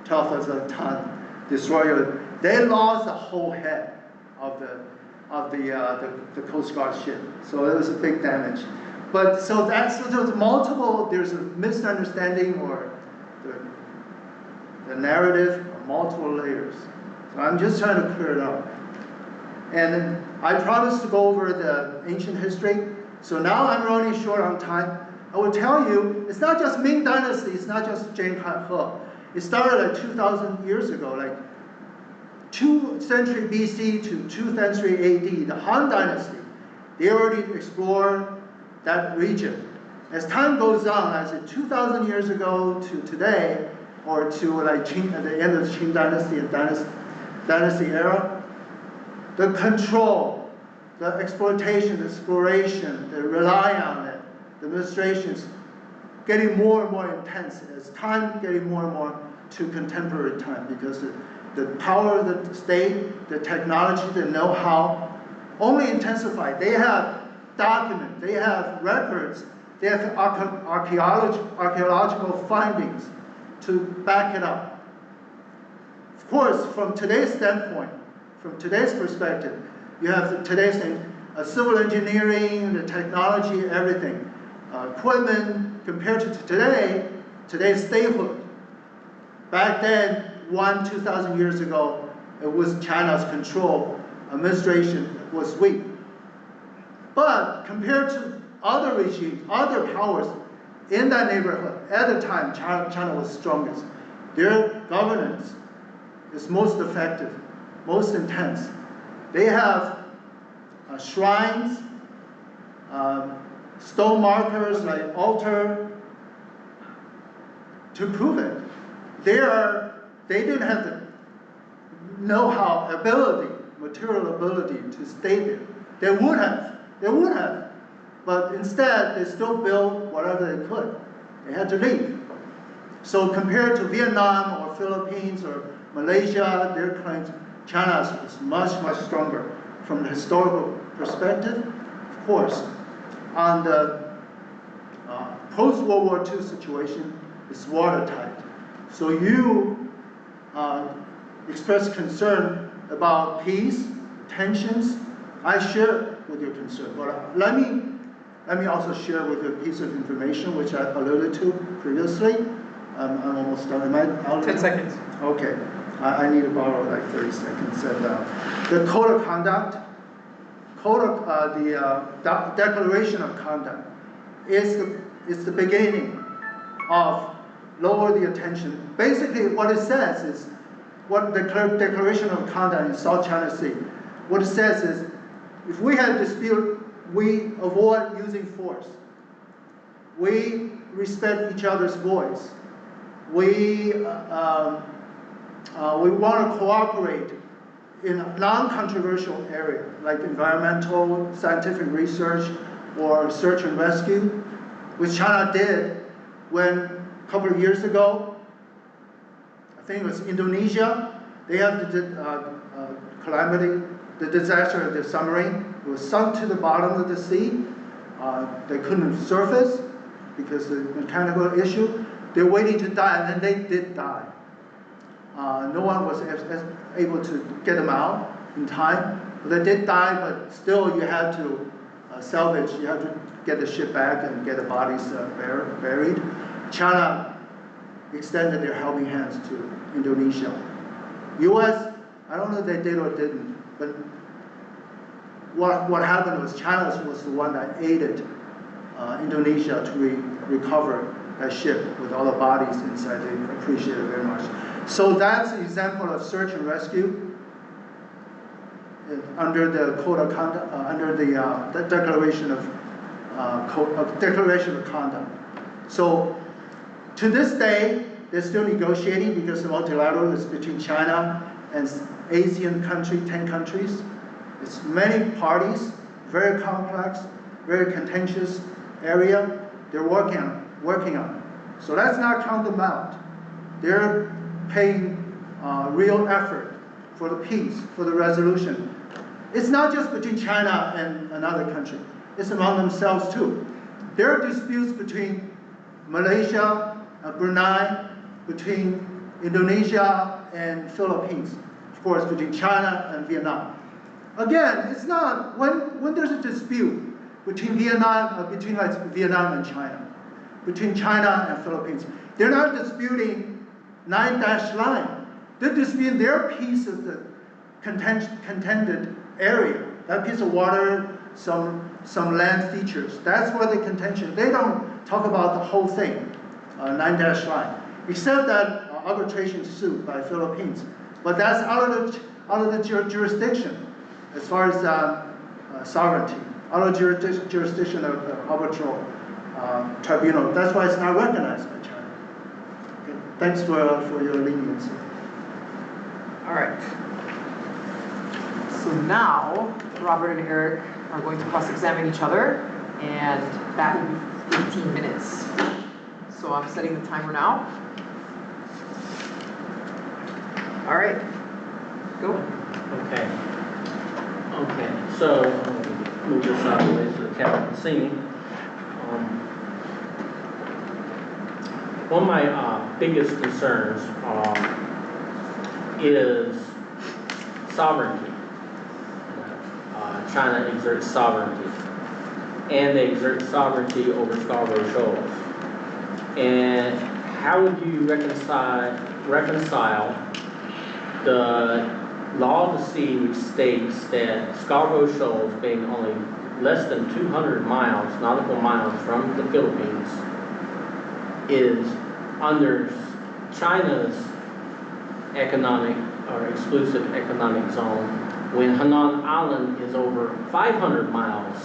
ton destroyer. They lost the whole head of the Coast Guard ship. So it was a big damage. But so there's a misunderstanding or the narrative of multiple layers. So I'm just trying to clear it up. And I promised to go over the ancient history. So now I'm running short on time. I will tell you, it's not just Ming Dynasty, it's not just Zheng He. It started like 2,000 years ago, like 2nd century BC to 2nd century AD, the Han Dynasty. They already explored that region. As time goes on, as in 2,000 years ago to today, or to like Qing, at the end of the Qing Dynasty and Dynasty era, the control, the exploitation, the exploration, the rely on it, the administrations getting more and more intense as time getting more and more to contemporary time because the power of the state, the technology, the know-how only intensified. They have documents, they have records, they have archaeological findings to back it up. Of course, from today's standpoint, from today's perspective, you have today's thing, civil engineering, the technology, everything. Equipment compared to today's statehood. Back then, 2,000 years ago, it was China's control. Administration was weak. But compared to other regimes, other powers in that neighborhood, at the time, China was strongest. their governance is most effective, most intense. They have shrines, stone markers like altar to prove it. They didn't have the know-how, ability, material ability to stay there. They would have, but instead they still built whatever they could. They had to leave. So compared to Vietnam or Philippines or Malaysia, their claims, China is much, much stronger from the historical perspective. Of course, on the post-World War II situation, it's watertight. So you express concern about peace, tensions. I share with your concern, but let me also share with you a piece of information which I alluded to previously. I'm almost done. Am I out of 10 seconds. Okay. I need to borrow like 30 seconds. And, the Code of Conduct, the Declaration of Conduct is the beginning of lower the attention. Basically, what it says is, what the Declaration of Conduct in South China Sea, what it says is, if we have a dispute, we avoid using force. We respect each other's voice. We want to cooperate in a non-controversial area, like environmental, scientific research, or search and rescue, which China did when, a couple of years ago, I think it was Indonesia, they had the calamity, the disaster of the submarine. It was sunk to the bottom of the sea. They couldn't surface because of the mechanical issue. They're waiting to die, and then they did die. No one was able to get them out in time. They did die, but still you had to salvage, you had to get the ship back and get the bodies buried. China extended their helping hands to Indonesia. US, I don't know if they did or didn't, but what happened was China was the one that aided Indonesia to recover that ship with all the bodies inside. They appreciate it very much. So that's an example of search and rescue under the Code of Conduct, under the Declaration of Conduct. So to this day, they're still negotiating because the multilateral is between China and Asian country, 10 countries. It's many parties, very complex, very contentious area. They're working on it. So let's not count them out. They're paying real effort for the peace, for the resolution. It's not just between China and another country. It's among themselves too. There are disputes between Malaysia, Brunei, between Indonesia and Philippines, of course, between China and Vietnam. Again, it's not, when there's a dispute between Vietnam and China, between China and Philippines, they're not disputing 9-dash line. They're disputing their piece of the contended area, that piece of water, some land features. That's where the contention. They don't talk about the whole thing, 9-dash line, except that arbitration suit by Philippines. But that's out of the jurisdiction as far as sovereignty, out of jurisdiction of the arbitral tribunal. That's why it's not recognized by China. Okay. Thanks for your leniency. All right. So now, Robert and Eric are going to cross-examine each other, and that will be 15 minutes. So I'm setting the timer now. All right, go. Okay. So move this out of the way so the camera can see me. One of my biggest concerns is sovereignty. China exerts sovereignty, and they exert sovereignty over Scarborough Shoals. And how would you reconcile the law of the sea, which states that Scarborough Shoals, being only less than 200 nautical miles from the Philippines, is under China's economic or exclusive economic zone when Hainan Island is over 500 miles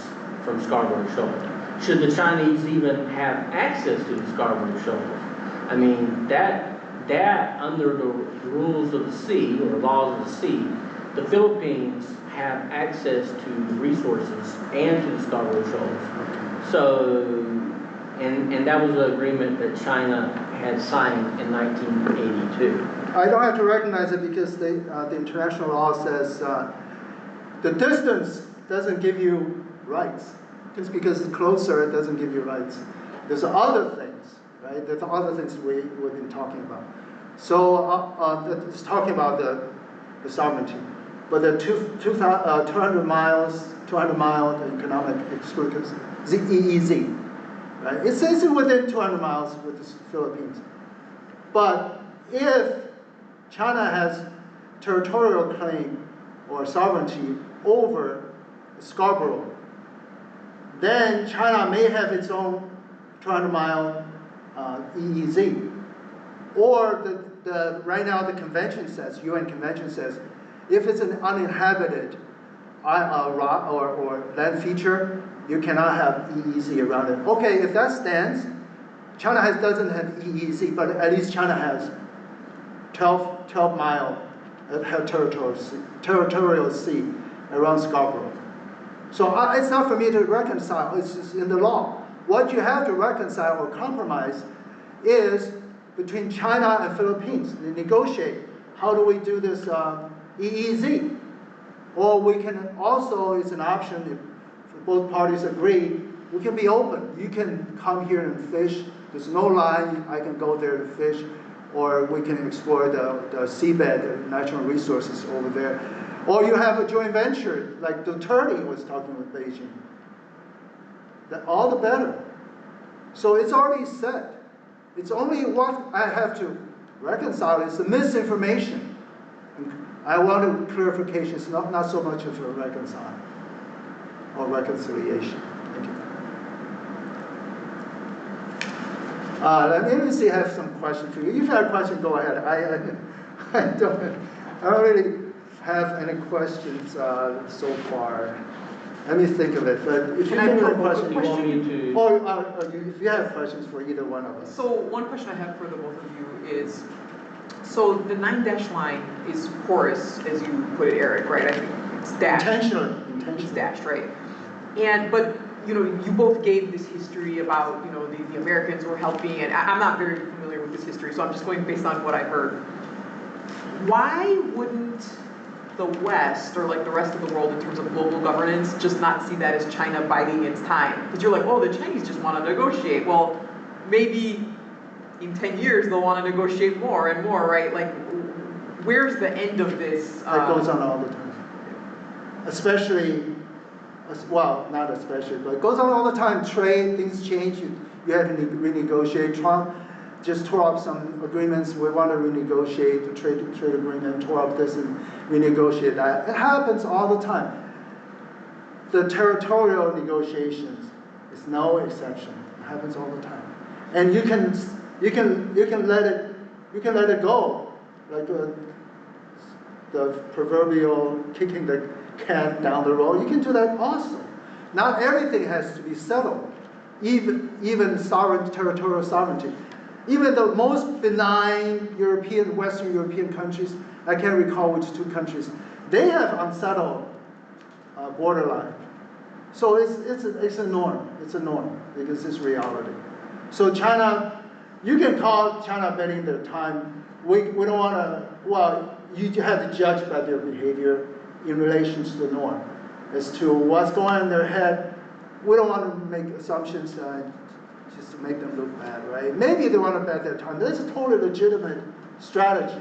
from Scarborough Shoal? Should the Chinese even have access to the Scarborough Shoal? I mean, that under the rules of the sea or laws of the sea, the Philippines have access to the resources and to the Scarborough Shoals. So, and that was an agreement that China had signed in 1982. I don't have to recognize it because the international law says the distance doesn't give you rights. Just because it's closer, it doesn't give you rights. There's other things, right? There's other things we've been talking about. So it's talking about the sovereignty. But the 200 mile economic exclusive, EEZ, right? It says within 200 miles with the Philippines. But if China has territorial claim or sovereignty over Scarborough, then China may have its own 200-mile EEZ. Or right now the convention says, UN convention says, if it's an uninhabited rock or land feature, you cannot have EEZ around it. Okay, if that stands, China doesn't have EEZ, but at least China has 12-mile territorial sea around Scarborough. So it's not for me to reconcile, it's just in the law. What you have to reconcile or compromise is between China and Philippines. They negotiate, how do we do this EEZ? Or we can also, it's an option, if both parties agree, we can be open. You can come here and fish. There's no line, I can go there to fish. Or we can explore the seabed, the natural resources over there. Or you have a joint venture, like Duterte was talking with Beijing. All the better. So it's already set. It's only what I have to reconcile is the misinformation. I want a clarification. It's not so much of a reconcile or reconciliation. Thank you. Let me see. I have some questions for you. If you have a question, go ahead. I don't really have any questions so far. Let me think of it. But if you have a question, you want me to? Or if you have questions for either one of us. So one question I have for the both of you is, so the 9-dash line is porous, as you put it, Eric, right? I think it's dashed. Intentionally. It's dashed, right? But you know, you both gave this history about, you know, the Americans were helping, and I'm not very familiar with this history, so I'm just going based on what I heard. Why wouldn't the West, or like the rest of the world in terms of global governance, just not see that as China biding its time? Because you're like, oh, the Chinese just want to negotiate. Well, maybe in 10 years they'll want to negotiate more and more, right? Like, where's the end of this? That goes on all the time. Especially, well, not especially, but it goes on all the time. Trade, things change. You have to renegotiate. Trump just tore up some agreements. We want to renegotiate the trade agreement, tore up this and renegotiate that. It happens all the time. The territorial negotiations is no exception. It happens all the time. And you can let it go, like the proverbial kicking the can down the road. You can do that also. Not everything has to be settled. Even territorial sovereignty. Even the most benign Western European countries, I can't recall which two countries, they have unsettled borderline. So it's a norm. It's a norm because it's reality. So China, you can call China bending their time. We don't want to. Well, you have to judge by their behavior in relation to the norm as to what's going on in their head. We don't want to make assumptions just to make them look bad, right? Maybe they want to bet their time. That's a totally legitimate strategy.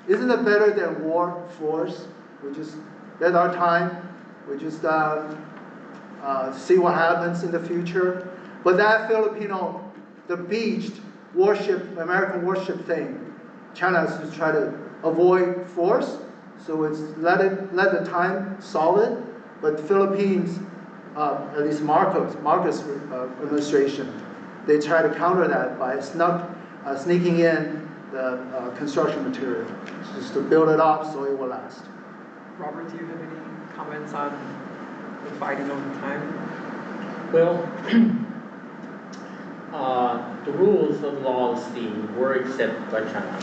Isn't it better than war, force? We just bet our time. We just see what happens in the future. But that Filipino, the beached warship, American warship thing, China is to try to avoid force. So it's let the time solid. But Philippines, at least Marcos administration, they try to counter that by sneaking in the construction material, just to build it up so it will last. Robert, do you have any comments on the fighting over time? Well, the rules of law of sea were accepted by China.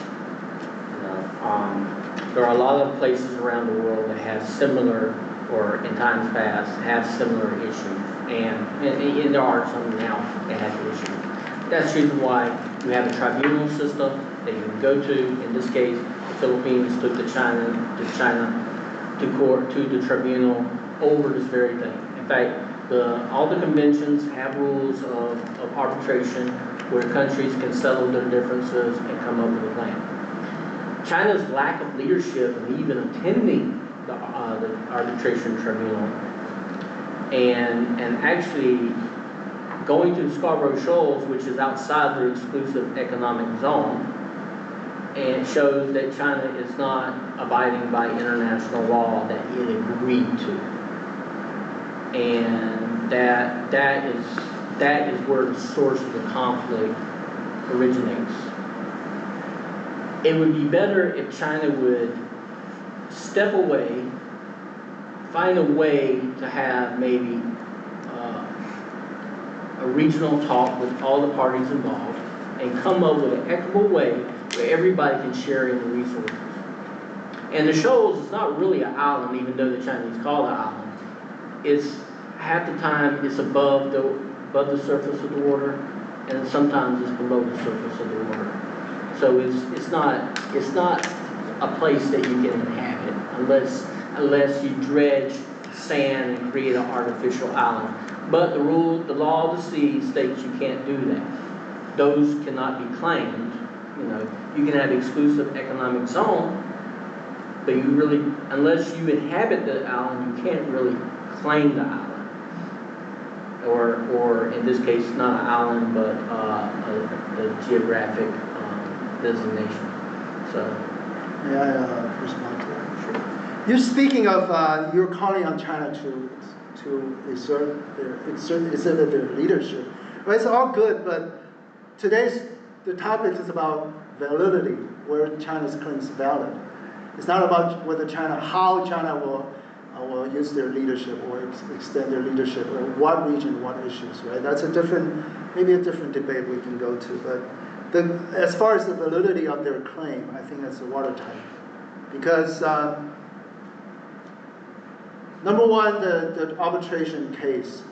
There are a lot of places around the world that have similar, or in times past, have similar issues. And there are some now that have issues. That's the reason why you have a tribunal system that you can go to. In this case, the Philippines took to China to court, to the tribunal over this very thing. In fact, all the conventions have rules of arbitration where countries can settle their differences and come up with a plan. China's lack of leadership and even attending the arbitration tribunal and actually going to Scarborough Shoals, which is outside their exclusive economic zone, and shows that China is not abiding by international law that it agreed to. And that is where the source of the conflict originates. It would be better if China would step away, find a way to have maybe a regional talk with all the parties involved and come up with an equitable way where everybody can share in the resources. And the shoals is not really an island, even though the Chinese call it an island. It's half the time it's above the surface of the water, and sometimes it's below the surface of the water. So it's not a place that you can inhabit unless you dredge sand and create an artificial island. But the law of the sea states you can't do that. Those cannot be claimed. You can have exclusive economic zone, but unless you inhabit the island, you can't really claim the island. Or in this case, not an island, but a geographic designation. So. May I respond to that? Sure. You're speaking of, you're calling on China to exert their leadership. Well, it's all good, but the topic is about validity, where China's claims valid. It's not about how China will use their leadership or extend their leadership, or what region, what issues, right? That's maybe a different debate we can go to. But as far as the validity of their claim, I think that's watertight. Because number one, the arbitration case,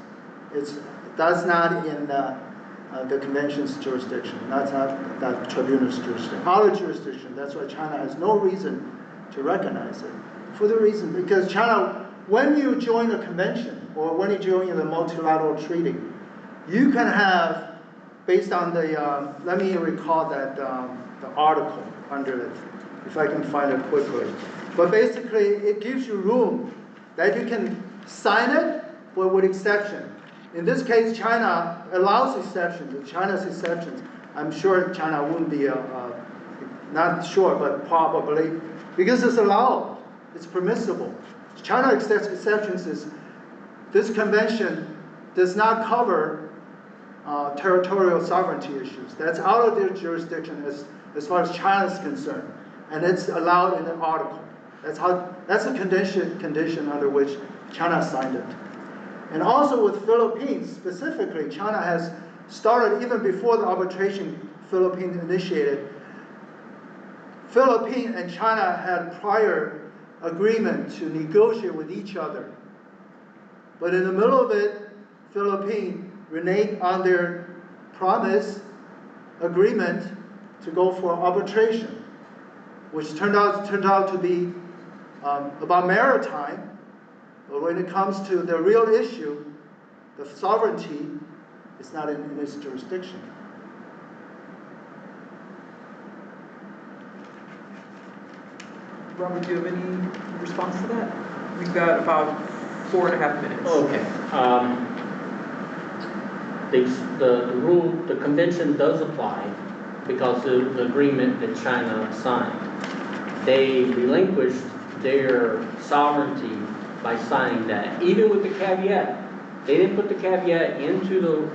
that's not in the convention's jurisdiction. That's not that tribunal's jurisdiction. Our jurisdiction. That's why China has no reason to recognize it. For the reason, because China, when you join a convention or when you join a multilateral treaty, you can have, based on the, let me recall that the article under it, if I can find it quickly. But basically, it gives you room that you can sign it, but with exception. In this case, China allows exceptions. China's exceptions, I'm sure China wouldn't be, not sure, but probably, because it's allowed, it's permissible. China accepts exceptions is, this convention does not cover territorial sovereignty issues. That's out of their jurisdiction as far as China is concerned. And it's allowed in the article. That's a condition under which China signed it. And also with Philippines specifically, China has started, even before the arbitration Philippines initiated, Philippines and China had prior agreement to negotiate with each other. But in the middle of it, Philippines reneged on their promise agreement to go for arbitration, which turned out to be about maritime. But when it comes to the real issue, the sovereignty, it's not in its jurisdiction. Robert, do you have any response to that? We've got about 4.5 minutes. Okay. The convention does apply because of the agreement that China signed. They relinquished their sovereignty by signing that, even with the caveat. They didn't put the caveat into the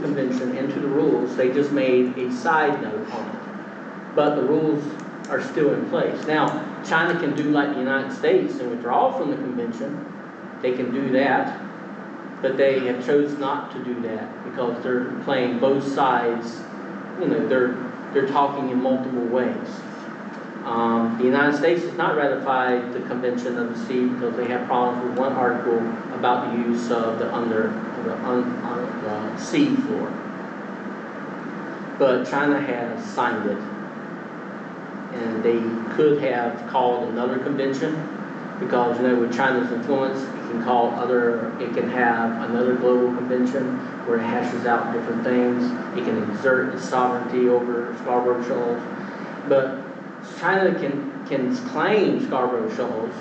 convention, into the rules. They just made a side note on it. but the rules are still in place. Now, China can do like the United States and withdraw from the convention. They can do that, but they have chosen not to do that because they're playing both sides. You know, they're talking in multiple ways. The United States has not ratified the Convention of the Sea because they have problems with one article about the use of the sea floor. But China has signed it, and they could have called another convention because, you know, with China's influence, it can have another global convention where it hashes out different things. It can exert its sovereignty over Scarborough Shoals. But China can claim Scarborough Shoals,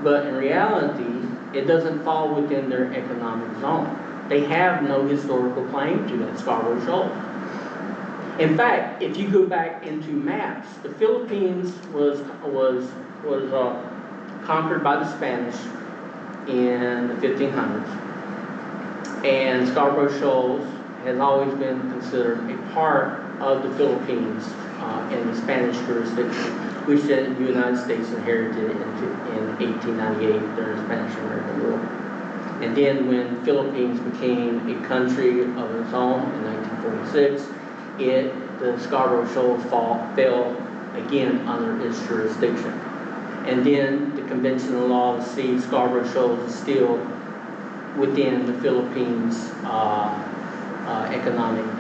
but in reality, it doesn't fall within their economic zone. They have no historical claim to that Scarborough Shoals. In fact, if you go back into maps, the Philippines was conquered by the Spanish in the 1500s, and Scarborough Shoals has always been considered a part of the Philippines in the Spanish jurisdiction, which the United States inherited in 1898 during the Spanish-American War. And then when the Philippines became a country of its own in 1946, the Scarborough Shoals fell again under its jurisdiction. And then the Convention on the Law of the Sea, Scarborough Shoals is still within the Philippines'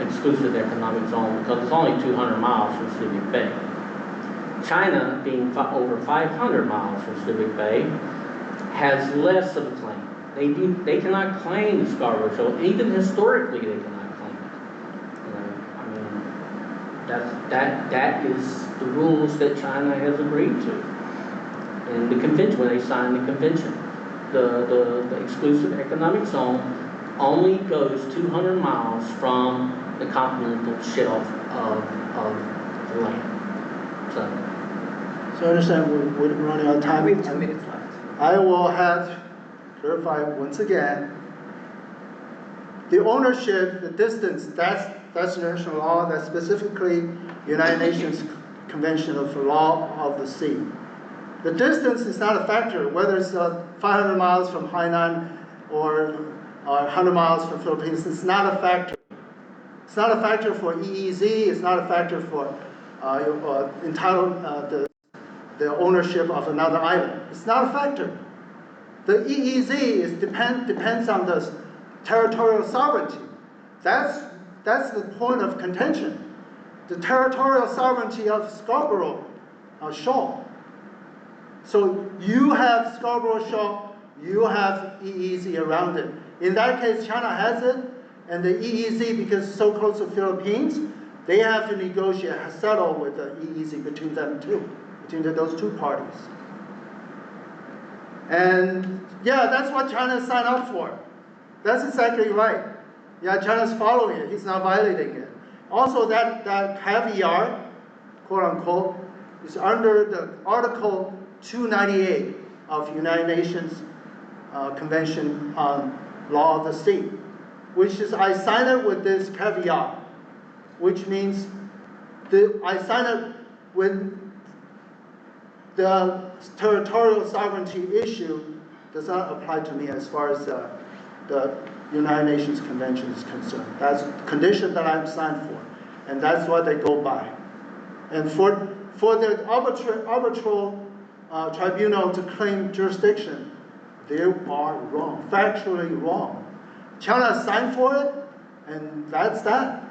exclusive economic zone because it's only 200 miles from Subic Bay. China, being over 500 miles from Subic Bay, has less of a claim. They cannot claim the Scarborough Shoals. Even historically, they cannot claim it. You know, I mean, that is the rules that China has agreed to. In the convention, when they signed the convention, the exclusive economic zone only goes 200 miles from the continental shelf of the land. So I understand we're running out of time. We have 2 minutes left. I will have to clarify once again. The ownership, the distance, that's international law. That's specifically United Nations Convention of the Law of the Sea. The distance is not a factor, whether it's 500 miles from Hainan or 100 miles from Philippines. It's not a factor. It's not a factor for EEZ. It's not a factor for the ownership of another island. It's not a factor. The EEZ depends on the territorial sovereignty. That's the point of contention. The territorial sovereignty of Scarborough Shoal. So you have Scarborough Shoal, you have EEZ around it. In that case, China has it, and the EEZ, because it's so close to the Philippines, they have to negotiate, settle with the EEZ between them too, between those two parties. And yeah, that's what China signed up for. That's exactly right. Yeah, China's following it. He's not violating it. Also, that caviar, quote unquote, is under the Article 298 of United Nations Convention on Law of the Sea, which is I sign it with this caveat, which means I sign it with the territorial sovereignty issue does not apply to me as far as the United Nations Convention is concerned. That's the condition that I'm signed for, and that's what they go by. And for the arbitral tribunal to claim jurisdiction, they are wrong, factually wrong. China signed for it, and that's that.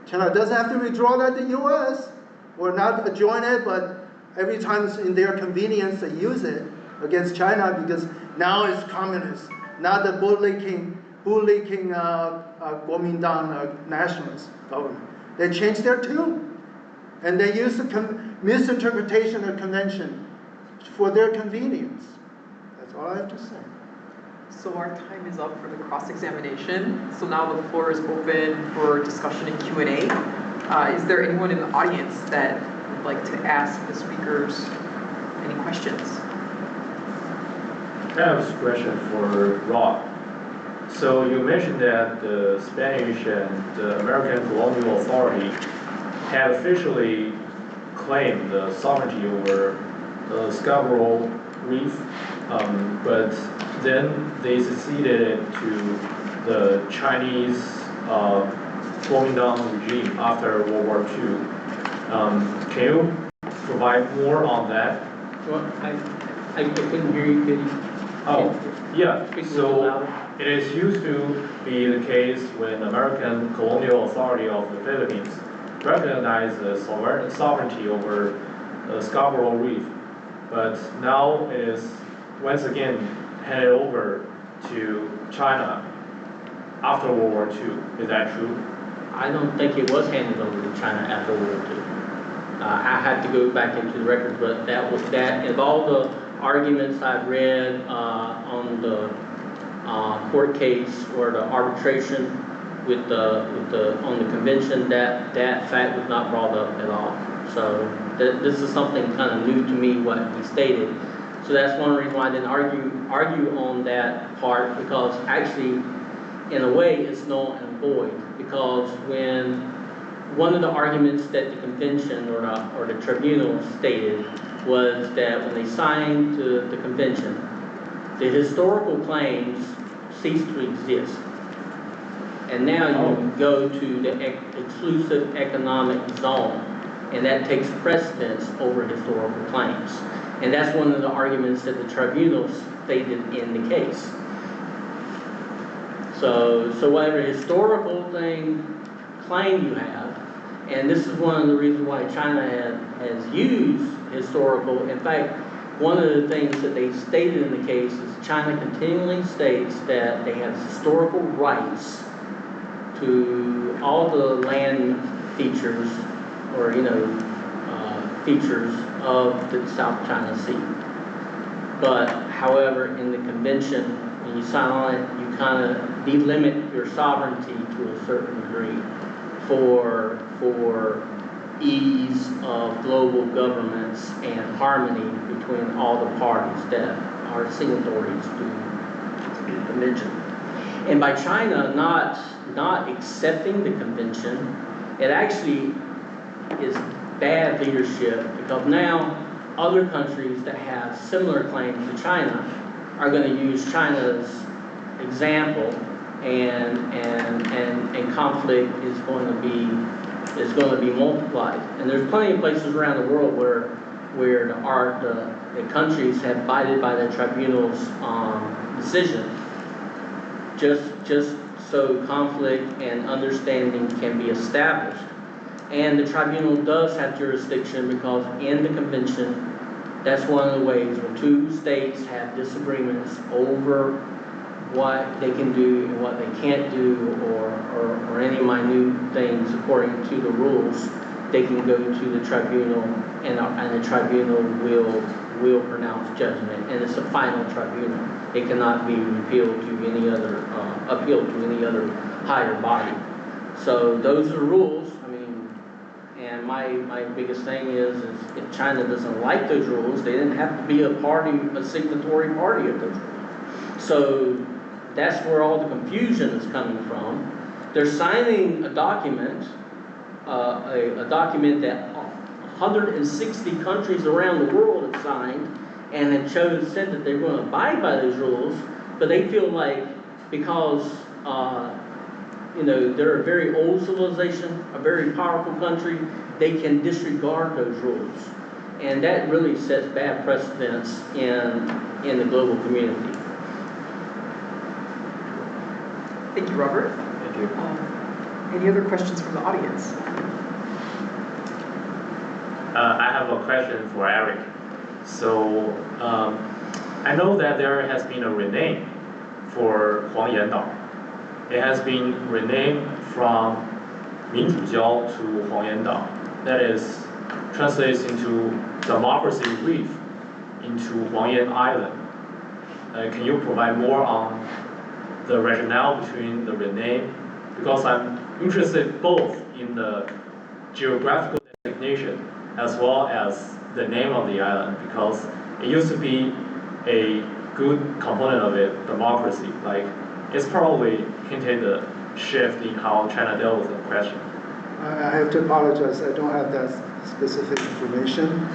China doesn't have to withdraw that to the U.S. or not join it, but every time it's in their convenience, they use it against China because now it's communist, not the bootlicking Kuomintang nationalist government. They changed their tune, and they use the misinterpretation of convention for their convenience. That's all I have to say. So our time is up for the cross-examination. So now the floor is open for discussion and Q&A. Is there anyone in the audience that would like to ask the speakers any questions? I have a question for Rob. So you mentioned that the Spanish and the American colonial authority had officially claim the sovereignty over the Scarborough Reef, but then they succeeded to the Chinese closing down regime after World War II. Can you provide more on that? Well, I couldn't hear you, could you? Oh, yeah. Speak a little So louder. it is used to be the case when American colonial authority of the Philippines recognized the sovereignty over the Scarborough Reef, but now it is once again handed over to China after World War II. Is that true? I don't think it was handed over to China after World War II. I had to go back into the records, but that of all the arguments I've read on the court case or the arbitration on the convention, that fact was not brought up at all. So this is something kind of new to me what he stated. So that's one reason why I didn't argue on that part, because actually, in a way, it's null and void. Because when one of the arguments that the convention or the tribunal stated was that when they signed the convention, the historical claims ceased to exist. And now you go to the exclusive economic zone, and that takes precedence over historical claims. And that's one of the arguments that the tribunal stated in the case. So whatever historical claim you have, and this is one of the reasons why China has used historical. In fact, one of the things that they stated in the case is China continually states that they have historical rights to all the land features, or features of the South China Sea. But however, in the convention, when you sign on it, you kind of delimit your sovereignty to a certain degree for ease of global governments and harmony between all the parties that are signatories to the convention. And by China not accepting the convention, it actually is bad leadership, because now other countries that have similar claims to China are going to use China's example, and conflict is going to be multiplied. And there's plenty of places around the world where the countries have abided by the tribunal's decision, just so conflict and understanding can be established. And the tribunal does have jurisdiction, because in the convention, that's one of the ways when two states have disagreements over what they can do and what they can't do, or any minute things according to the rules, they can go to the tribunal, and the tribunal will pronounce judgment, and it's a final tribunal. It cannot be appealed to any other higher body. So those are the rules. I mean, and my biggest thing is if China doesn't like those rules, they didn't have to be a signatory party of those rules. So that's where all the confusion is coming from. They're signing a document that 160 countries around the world have signed, and have said that they're going to abide by those rules, but they feel like because they're a very old civilization, a very powerful country, they can disregard those rules, and that really sets bad precedents in the global community. Thank you, Robert. Thank you. Any other questions from the audience? I have a question for Eric. So I know that there has been a rename for Huangyan Dao. It has been renamed from Minzhujiao to Huangyan Dao. That is translates into democracy reef into Huangyan Island. Can you provide more on the rationale between the rename? Because I'm interested both in the geographical designation as well as the name of the island, because it used to be a good component of it, democracy. Like, it's probably hinted a shift in how China dealt with the question. I have to apologize, I don't have that specific information.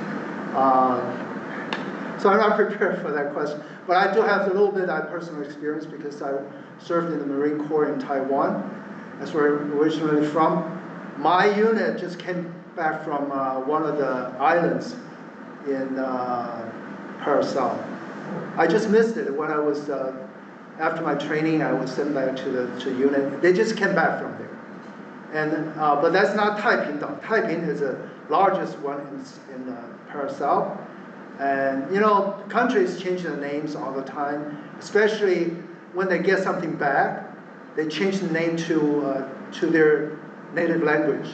So I'm not prepared for that question. But I do have a little bit of personal experience because I served in the Marine Corps in Taiwan. That's where I'm originally from. My unit just came back from one of the islands in Paracel. I just missed it when I was, after my training, I was sent back to the unit. They just came back from there. And, but that's not Taiping though. Taiping is the largest one in Paracel. And you know, countries change their names all the time, especially when they get something back, they change the name to their native language.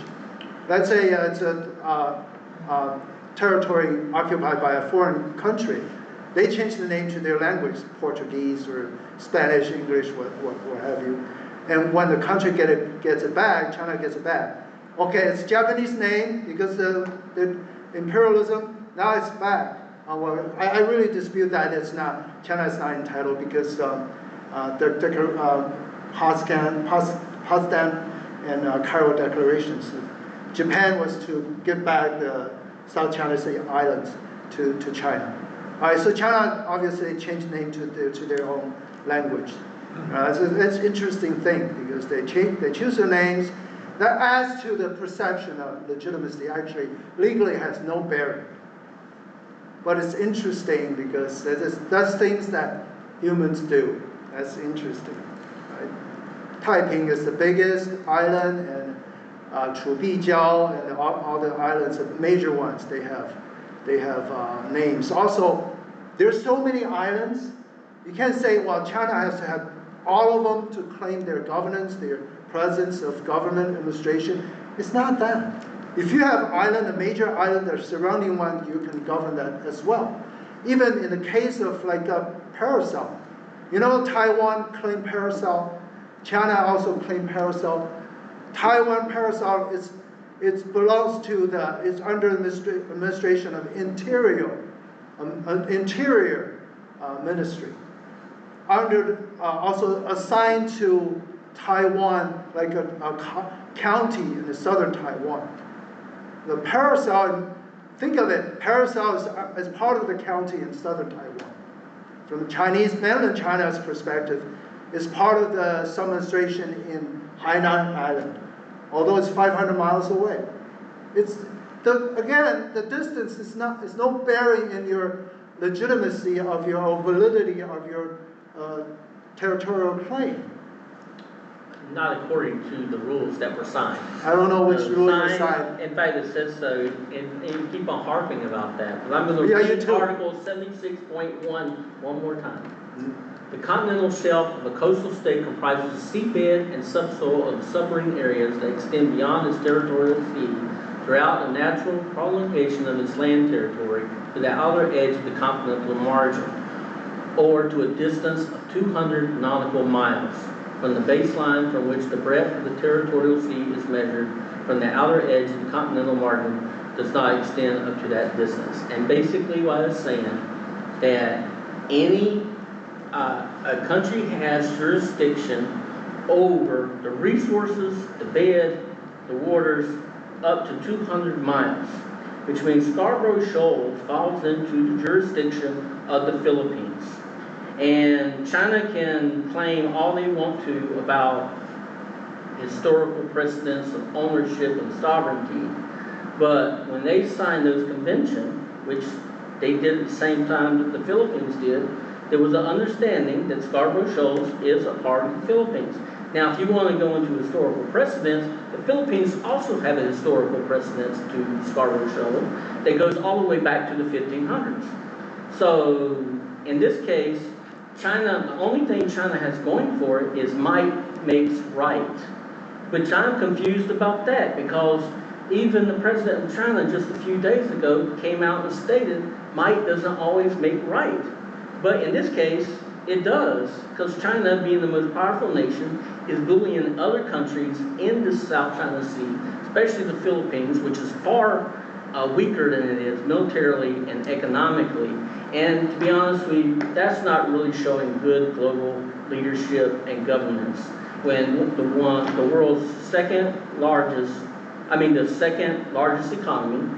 Let's say it's a territory occupied by a foreign country. They change the name to their language, Portuguese or Spanish, English, what have you. And when the country gets it back, China gets it back. Okay, it's Japanese name because the imperialism, now it's back. Well, I really dispute that it's not, China is not entitled because the Potsdam and Cairo declarations. Japan was to give back the South China Sea islands to China. All right, so China obviously changed the name to their own language. It's an interesting thing because they choose their names. That adds to the perception of legitimacy. Actually, legally has no bearing. But it's interesting because that's things that humans do. That's interesting. Right? Taiping is the biggest island, and Chubijiao and all the islands, the major ones, they have names. Also, there's so many islands. You can't say, well, China has to have all of them to claim their governance, their presence of government administration. It's not that. If you have island, a major island, the surrounding one, you can govern that as well. Even in the case of like a Paracel, you know, Taiwan claimed Paracel, China also claimed Paracel. Taiwan Paracel belongs to it's under administration of Interior Ministry. Also assigned to Taiwan, like a county in the southern Taiwan. The Paracel, think of it, Paracel is part of the county in southern Taiwan. From the Chinese, mainland China's perspective, it's part of the administration in Hainan Island, although it's 500 miles away. Again, the distance is no bearing in your legitimacy of your, or validity of your territorial claim. Not according to the rules that were signed. I don't know which rule you signed. In fact, it says so, and you keep on harping about that. But I'm going to read Article 76.1 one more time. Mm-hmm. The continental shelf of a coastal state comprises the seabed and subsoil of the submarine areas that extend beyond its territorial sea throughout a natural prolongation of its land territory to the outer edge of the continental margin, or to a distance of 200 nautical miles from the baseline from which the breadth of the territorial sea is measured from the outer edge of the continental margin does not extend up to that distance. And basically what it's saying, that a country has jurisdiction over the resources, the bed, the waters, up to 200 miles, which means Scarborough Shoal falls into the jurisdiction of the Philippines. And China can claim all they want to about historical precedents of ownership and sovereignty, but when they signed those conventions, which they did at the same time that the Philippines did, there was an understanding that Scarborough Shoal is a part of the Philippines. Now, if you want to go into historical precedents, the Philippines also have a historical precedence to Scarborough Shoal that goes all the way back to the 1500s. So, in this case, China, the only thing China has going for it is might makes right. Which I'm confused about that, because even the president of China just a few days ago came out and stated might doesn't always make right. But in this case, it does, because China, being the most powerful nation, is bullying other countries in the South China Sea, especially the Philippines, which is far weaker than it is militarily and economically. And to be honest with you, that's not really showing good global leadership and governance when the world's the second largest economy,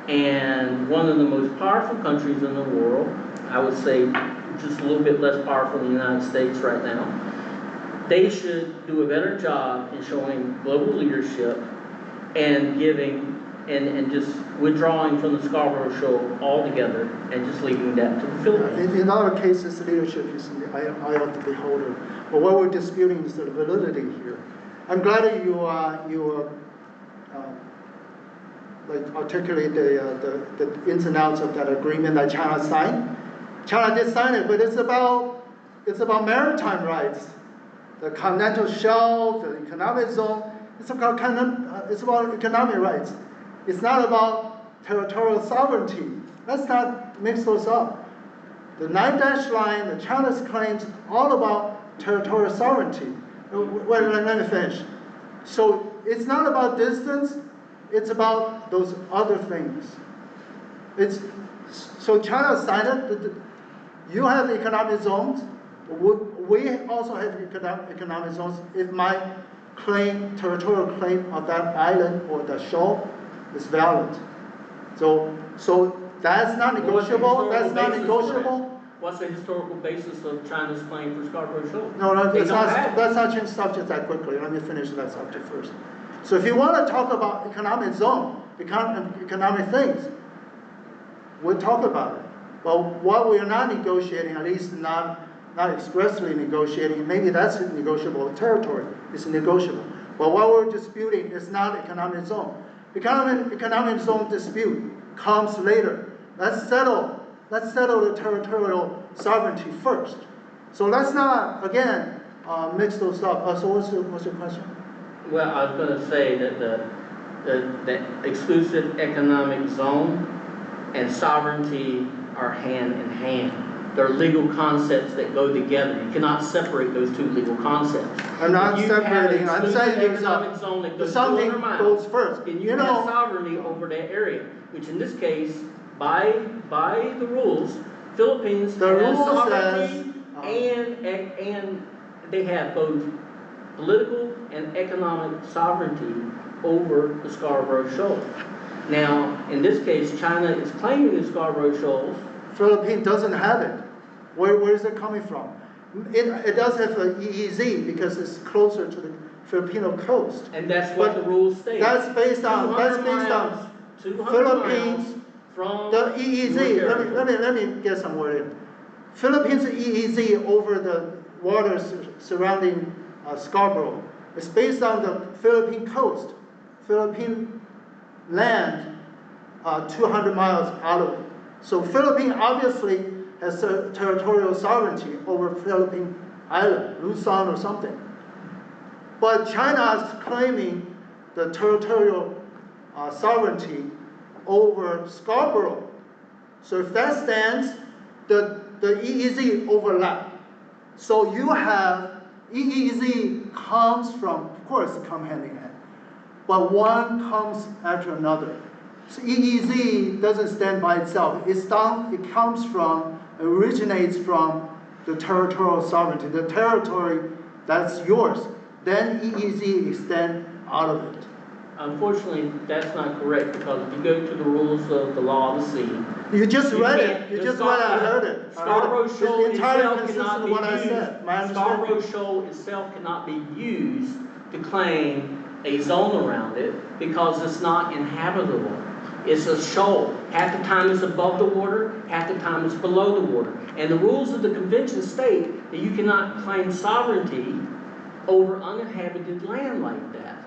and one of the most powerful countries in the world, I would say just a little bit less powerful than the United States right now, they should do a better job in showing global leadership and giving and just withdrawing from the Scarborough Shoal altogether and just leaving that to the Philippines. In other cases, leadership is in the eye of the beholder. But what we're disputing is the validity here. I'm glad that you like articulate the ins and outs of that agreement that China signed. China did sign it, but it's about maritime rights, the continental shelf, the economic zone. It's about economic rights. It's not about territorial sovereignty. Let's not mix those up. The 9-dash line, the China's claims, all about territorial sovereignty. Wait, let me finish. So it's not about distance, it's about those other things. So China signed it, you have economic zones, we also have economic zones. If my claim, territorial claim of that island or the shoal is valid. So that's not negotiable, that's not negotiable. What's the historical basis of China's claim for Scarborough Shoal? No, let's not change subject that quickly. Let me finish that subject first. So if you want to talk about economic zone, economic things, we'll talk about it. But what we are not negotiating, at least not expressly negotiating, maybe that's negotiable territory, it's negotiable. But what we're disputing is not economic zone. Economic zone dispute comes later. Let's settle the territorial sovereignty first. So let's not, again, mix those up. So what's your question? Well, I was going to say that the exclusive economic zone and sovereignty are hand in hand. They're legal concepts that go together. You cannot separate those two legal concepts. I'm not separating. I'm saying economic zone that goes something 200 miles, goes first. and you have sovereignty over that area, which in this case, by the rules, Philippines has sovereignty and they have both political and economic sovereignty over the Scarborough Shoal. Now, in this case, China is claiming the Scarborough Shoals. Philippines doesn't have it. Where is it coming from? It does have an EEZ because it's closer to the Filipino coast. And that's what the rules state. That's based on Philippines from the EEZ. Let me get some word in. Philippines EEZ over the waters surrounding Scarborough. It's based on the Philippine coast, Philippine land, 200 miles out of it. So Philippines obviously has territorial sovereignty over Philippine island, Luzon or something. But China is claiming the territorial sovereignty over Scarborough. So if that stands, the EEZ overlap. So you have EEZ comes from, of course, come hand in hand, but one comes after another. So EEZ doesn't stand by itself. It comes from, originates from the territorial sovereignty, the territory that's yours. Then EEZ extends out of it. Unfortunately, that's not correct because if you go to the rules of the law of the sea, you just read it. You just read it. I heard it. Scarborough Shoal itself cannot be used. Scarborough Shoal itself cannot be used to claim a zone around it because it's not inhabitable. It's a shoal. Half the time it's above the water, half the time it's below the water. And the rules of the convention state that you cannot claim sovereignty over uninhabited land like that.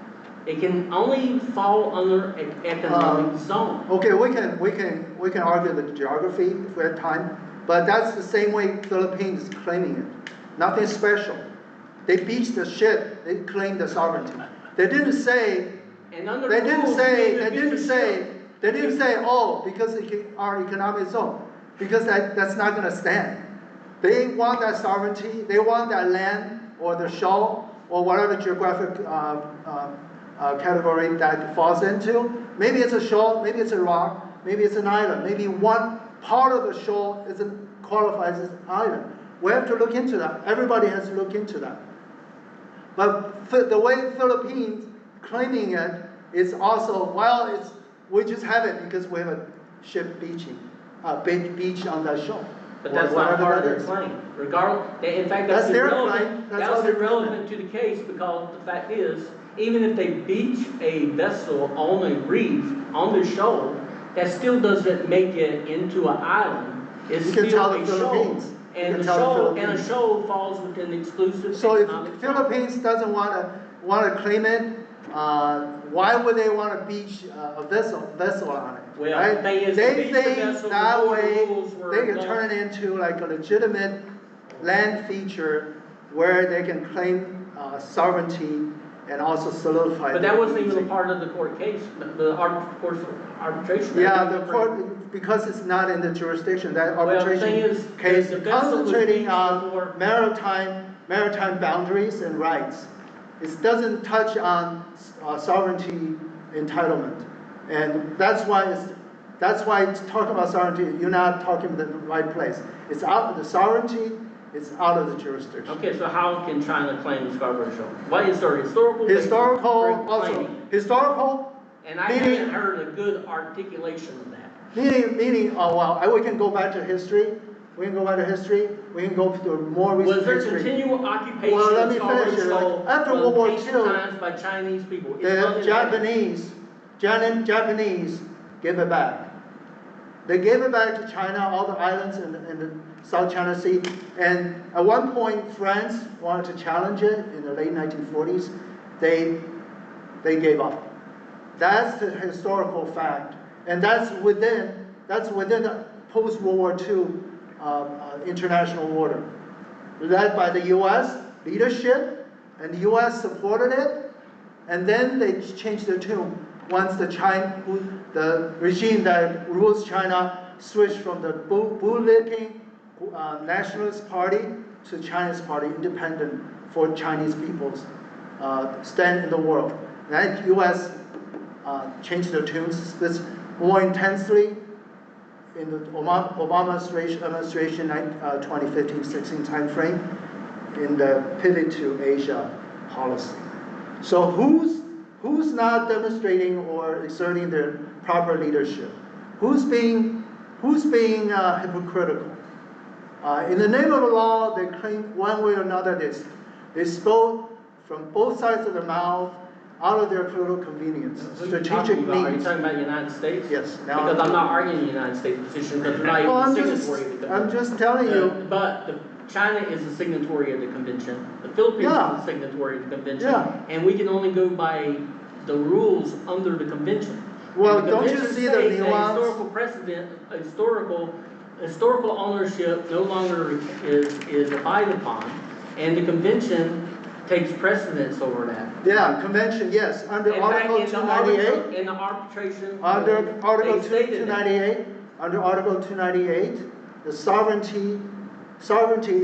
It can only fall under an economic zone. Okay, we can argue the geography if we have time, but that's the same way Philippines is claiming it. Nothing special. They beached the ship. They claimed the sovereignty. They didn't say. And under the rules, They didn't say, oh, because it's our economic zone, because that's not going to stand. They want that sovereignty. They want that land or the shoal or whatever geographic category that falls into. Maybe it's a shoal, maybe it's a rock, maybe it's an island. Maybe one part of the shoal qualifies as an island. We have to look into that. Everybody has to look into that. But the way Philippines claiming it is also, well, we just have it because we have a ship beaching, beach on that shore. But or that's not whatever part of that their is. claim. Regardless, in fact, That's that's their irrelevant. claim. That's That how was they claim irrelevant to the case because the fact is, even if they beach a vessel on a reef, on the shoal, that still doesn't make it into an island. It's You can still tell a the shoal. Philippines. You And can the tell the shoal, and a Philippines. shoal falls within the exclusive So if economic zone. Philippines doesn't want to claim it, why would they want to beach a vessel on it? Well, right? the thing is, They to beach the think vessel that before the way rules were they can done. turn it into like a legitimate land feature where they can claim sovereignty and also solidify. But their that wasn't even a beaching. part of the court case, course of arbitration. Yeah, That the was court, because it's not in the jurisdiction, that Well, the arbitration thing is, case the vessel was concentrating beached on before- maritime boundaries and rights. It doesn't touch on sovereignty entitlement. And that's why it's talking about sovereignty, you're not talking in the right place. It's out of the sovereignty, it's out of the jurisdiction. Okay, so how can China claim the Scarborough Shoal? What is their historical basis for Also, claiming? historical, And I meaning- haven't heard a good articulation of that. meaning, oh well, we can go back to history. We can go back to history. We can go to more recent Was there history. continual occupation Well, let of me Scarborough finish it. Shoal After from World War ancient II, times by Chinese people? It's The uninhabited. Japanese gave it back. They gave it back to China, all the islands in the South China Sea. And at one point, France wanted to challenge it in the late 1940s. They gave up. That's the historical fact. And that's within the post-World War II international order. Led by the U.S. leadership, and the U.S. supported it. And then they changed their tune once the regime that rules China switched from the bootlicking nationalist party to Chinese party, independent for Chinese people's stand in the world. That U.S. Changed their tunes this more intensely in the Obama administration 2015-16 timeframe in the pivot to Asia policy. So who's not demonstrating or exerting their proper leadership? Who's being hypocritical? In the name of the law, they claim one way or another they spoke from both sides of their mouth out of their political convenience, strategic Are you needs. talking about the United States? Yes. Because I'm not arguing the United States position because they're not even Well, signatory of the I'm convention. just telling you. China is a signatory of the convention. The Philippines Yeah. is a signatory of the convention. Yeah. And we can only go by the rules under the convention. Well, And the don't you convention see the states that nuance? historical precedent, historical ownership no longer is abided upon, and the convention takes precedence over that. Yeah, convention, yes, under In fact, Article in the 298. in the arbitration. Under Article they stated that. 298, under Article 298, the sovereignty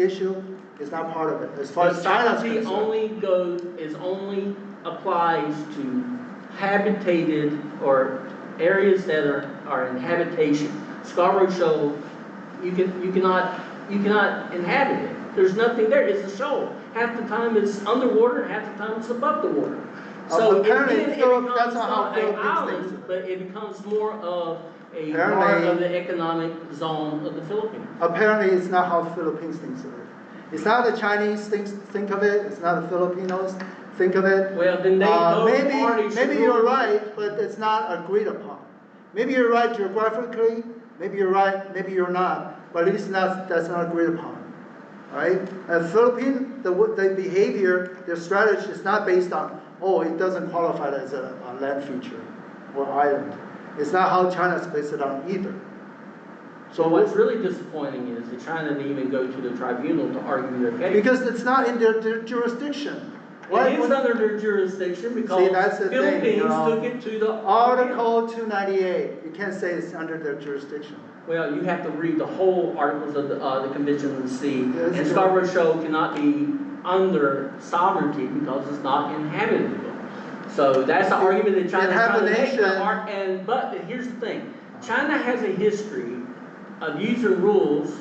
issue is not part of it. As far The as China's sovereignty concerned. only applies to habitated or areas that are in habitation. Scarborough Shoal, you cannot inhabit it. There's nothing there. It's a shoal. Half the time it's underwater, and half the time it's above the water. So Apparently, it Philip, becomes that's not how not an Philippines island, thinks of it. but it becomes more of a Apparently- part of the economic zone of the Philippines. Apparently, it's not how Philippines thinks of it. It's not the Chinese think of it. It's not the Filipinos think of it. Well, then they both parties should Maybe you're rule. right, but it's not agreed upon. Maybe you're right geographically. Maybe you're right. Maybe you're not. But at least that's not agreed upon. All right. Philippine, the behavior, their strategy is not based on it doesn't qualify as a land feature or island. It's not how China's based it on either. So what's really disappointing is that China didn't even go to the tribunal to argue their case. Because it's not in their jurisdiction. It is under their jurisdiction because that's the thing, Philippines took it to the Article 298. You can't say it's under their jurisdiction. Well, you have to read the whole articles of the Convention of the Sea, Yes, and sir. Scarborough Shoal cannot be under sovereignty because it's not inhabitable. So that's the argument that China trying to make. Inhabitation- But here's the thing: China has a history of using rules,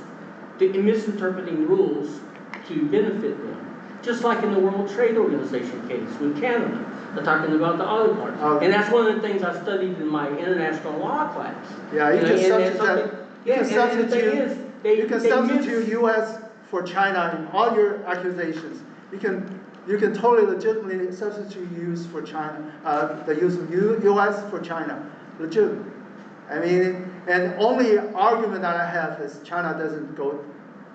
misinterpreting rules to benefit them. Just like in the World Trade Organization case with Canada. They're talking about the other parts. Okay. And that's one of the things I studied in my international law class. Yeah, you know, can and that's substitute, something- you can yeah, and the thing substitute, is, they- you can they substitute miss- US for China in all your accusations. You can totally legitimately substitute use for China, the use of US for China, legitimate. I mean, and only argument that I have is China doesn't go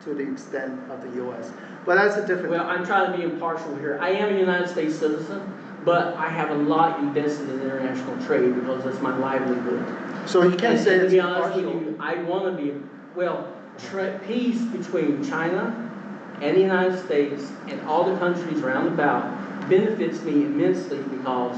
to the extent of the US. But that's a different. Well, I'm trying to be impartial here. I am a United States citizen, but I have a lot invested in international trade because that's my livelihood. So you can't say to it's be honest with impartial. you, I want to be, well, peace between China and the United States and all the countries round about benefits me immensely because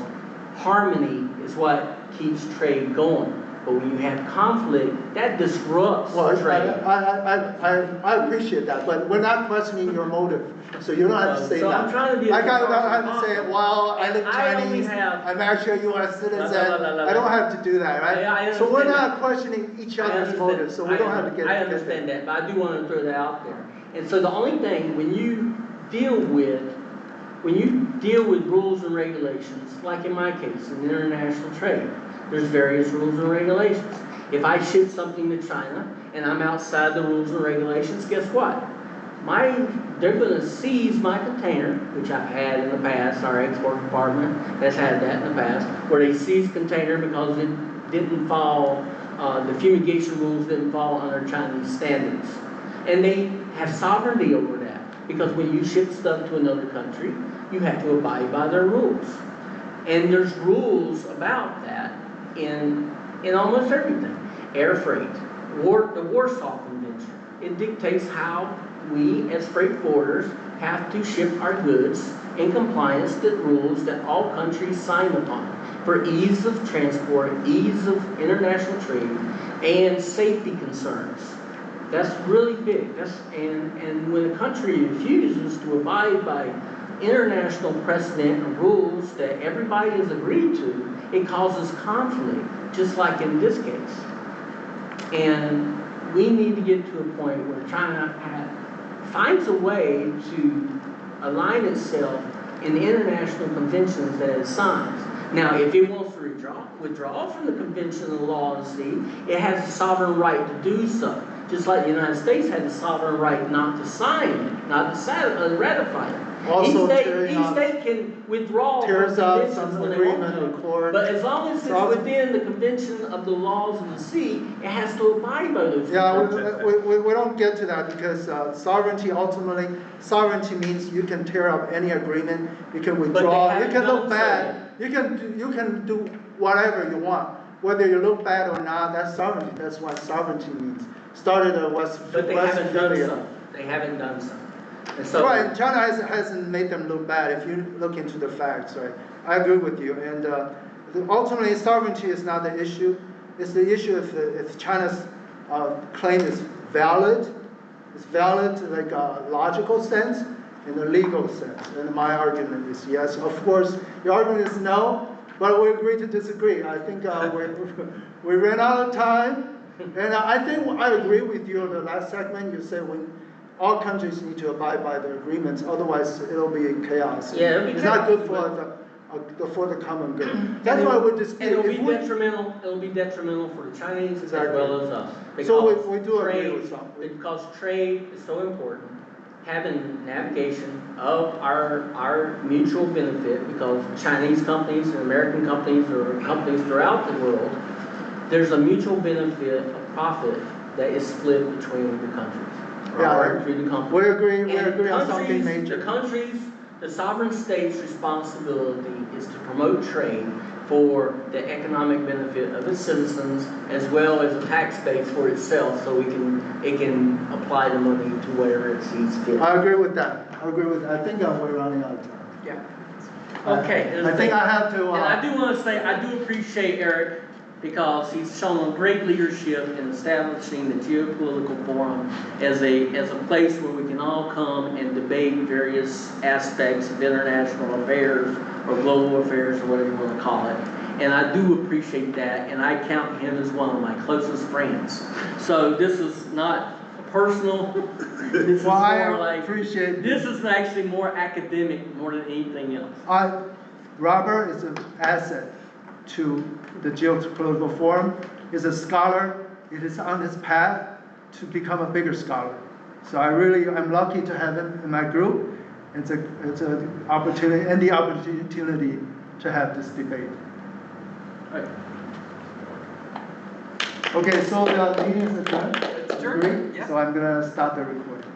harmony is what keeps trade going. But when you have conflict, that disrupts Well, trade. I appreciate that, but we're not questioning your motive, so you don't have to say So that. I'm trying to be I as don't impartial have as to say, possible. well, I look And I only Chinese, have- I'm actually a US citizen, I don't have to do that, I right? So we're understand not that. questioning each I other's understand- motives, so we don't have to get. I understand that, but I do want to throw that out there. And so the only thing, when you deal with rules and regulations, like in my case, in international trade, there's various rules and regulations. If I ship something to China and I'm outside the rules and regulations, guess what? They're going to seize my container, which I've had in the past. Our export department has had that in the past, where they seize container because it didn't fall, the fumigation rules didn't fall under Chinese standards. And they have sovereignty over that, because when you ship stuff to another country, you have to abide by their rules. And there's rules about that in almost everything. Air freight, the Warsaw Convention, it dictates how we as freight forwarders have to ship our goods in compliance with rules that all countries sign upon for ease of transport, ease of international trade, and safety concerns. That's really big. And when a country refuses to abide by international precedent and rules that everybody has agreed to, it causes conflict, just like in this case. And we need to get to a point where China finds a way to align itself in the international conventions that it signs. Now, if it wants to withdraw from the convention of the law of the sea, it has the sovereign right to do so. Just like the United States had the sovereign right not to sign it, not to ratify it. Also Each state can withdraw from tears up conventions some when they want agreement to. accord. But as long as it's within the convention of the laws of the sea, it has to abide by those. Yeah, we don't get to that because sovereignty sovereignty means you can tear up any agreement, you can withdraw, you can look bad, you can do whatever you want. Whether you look bad or not, that's sovereignty. That's what sovereignty means. Started at But they haven't done so. They haven't done so. And so right, China hasn't made them look bad if you look into the facts, right? I agree with you. And ultimately, sovereignty is not the issue. It's the issue if China's claim is valid. It's valid like a logical sense and a legal sense. And my argument is yes. Of course, your argument is no, but we agree to disagree. I think we ran out of time. And I think I agree with you on the last segment. You said when all countries need to abide by their agreements, otherwise it'll be chaos. Yeah, it's not good for the common good. That's why we dispute. It'll be detrimental. It'll be detrimental for the Chinese Exactly. as well as us. So we do agree with something. Because trade is so important. Having navigation of our mutual benefit, because Chinese companies and American companies or companies throughout the world, there's a mutual benefit of profit that is split between the countries. Yeah, between the companies. we agree on something major. The sovereign state's responsibility is to promote trade for the economic benefit of its citizens, as well as a tax base for itself, so it can apply the money to wherever it sees fit. I agree with that. I think we're running out of time. Yeah. Okay. I think I have to. And I do want to say, I do appreciate Eric, because he's shown great leadership in establishing the Geopolitical Forum as a place where we can all come and debate various aspects of international affairs or global affairs or whatever you want to call it. And I do appreciate that, and I count him as one of my closest friends. So this is not personal. This is more like, appreciate this is actually more academic more than anything else. Robert is an asset to the Geopolitical Forum. He's a scholar. It is on his path to become a bigger scholar. So I'm lucky to have him in my group. It's an opportunity, and the opportunity to have this debate. Right. Okay, so the meeting is adjourned. It's adjourned, Agree? yeah. So I'm gonna start the recording.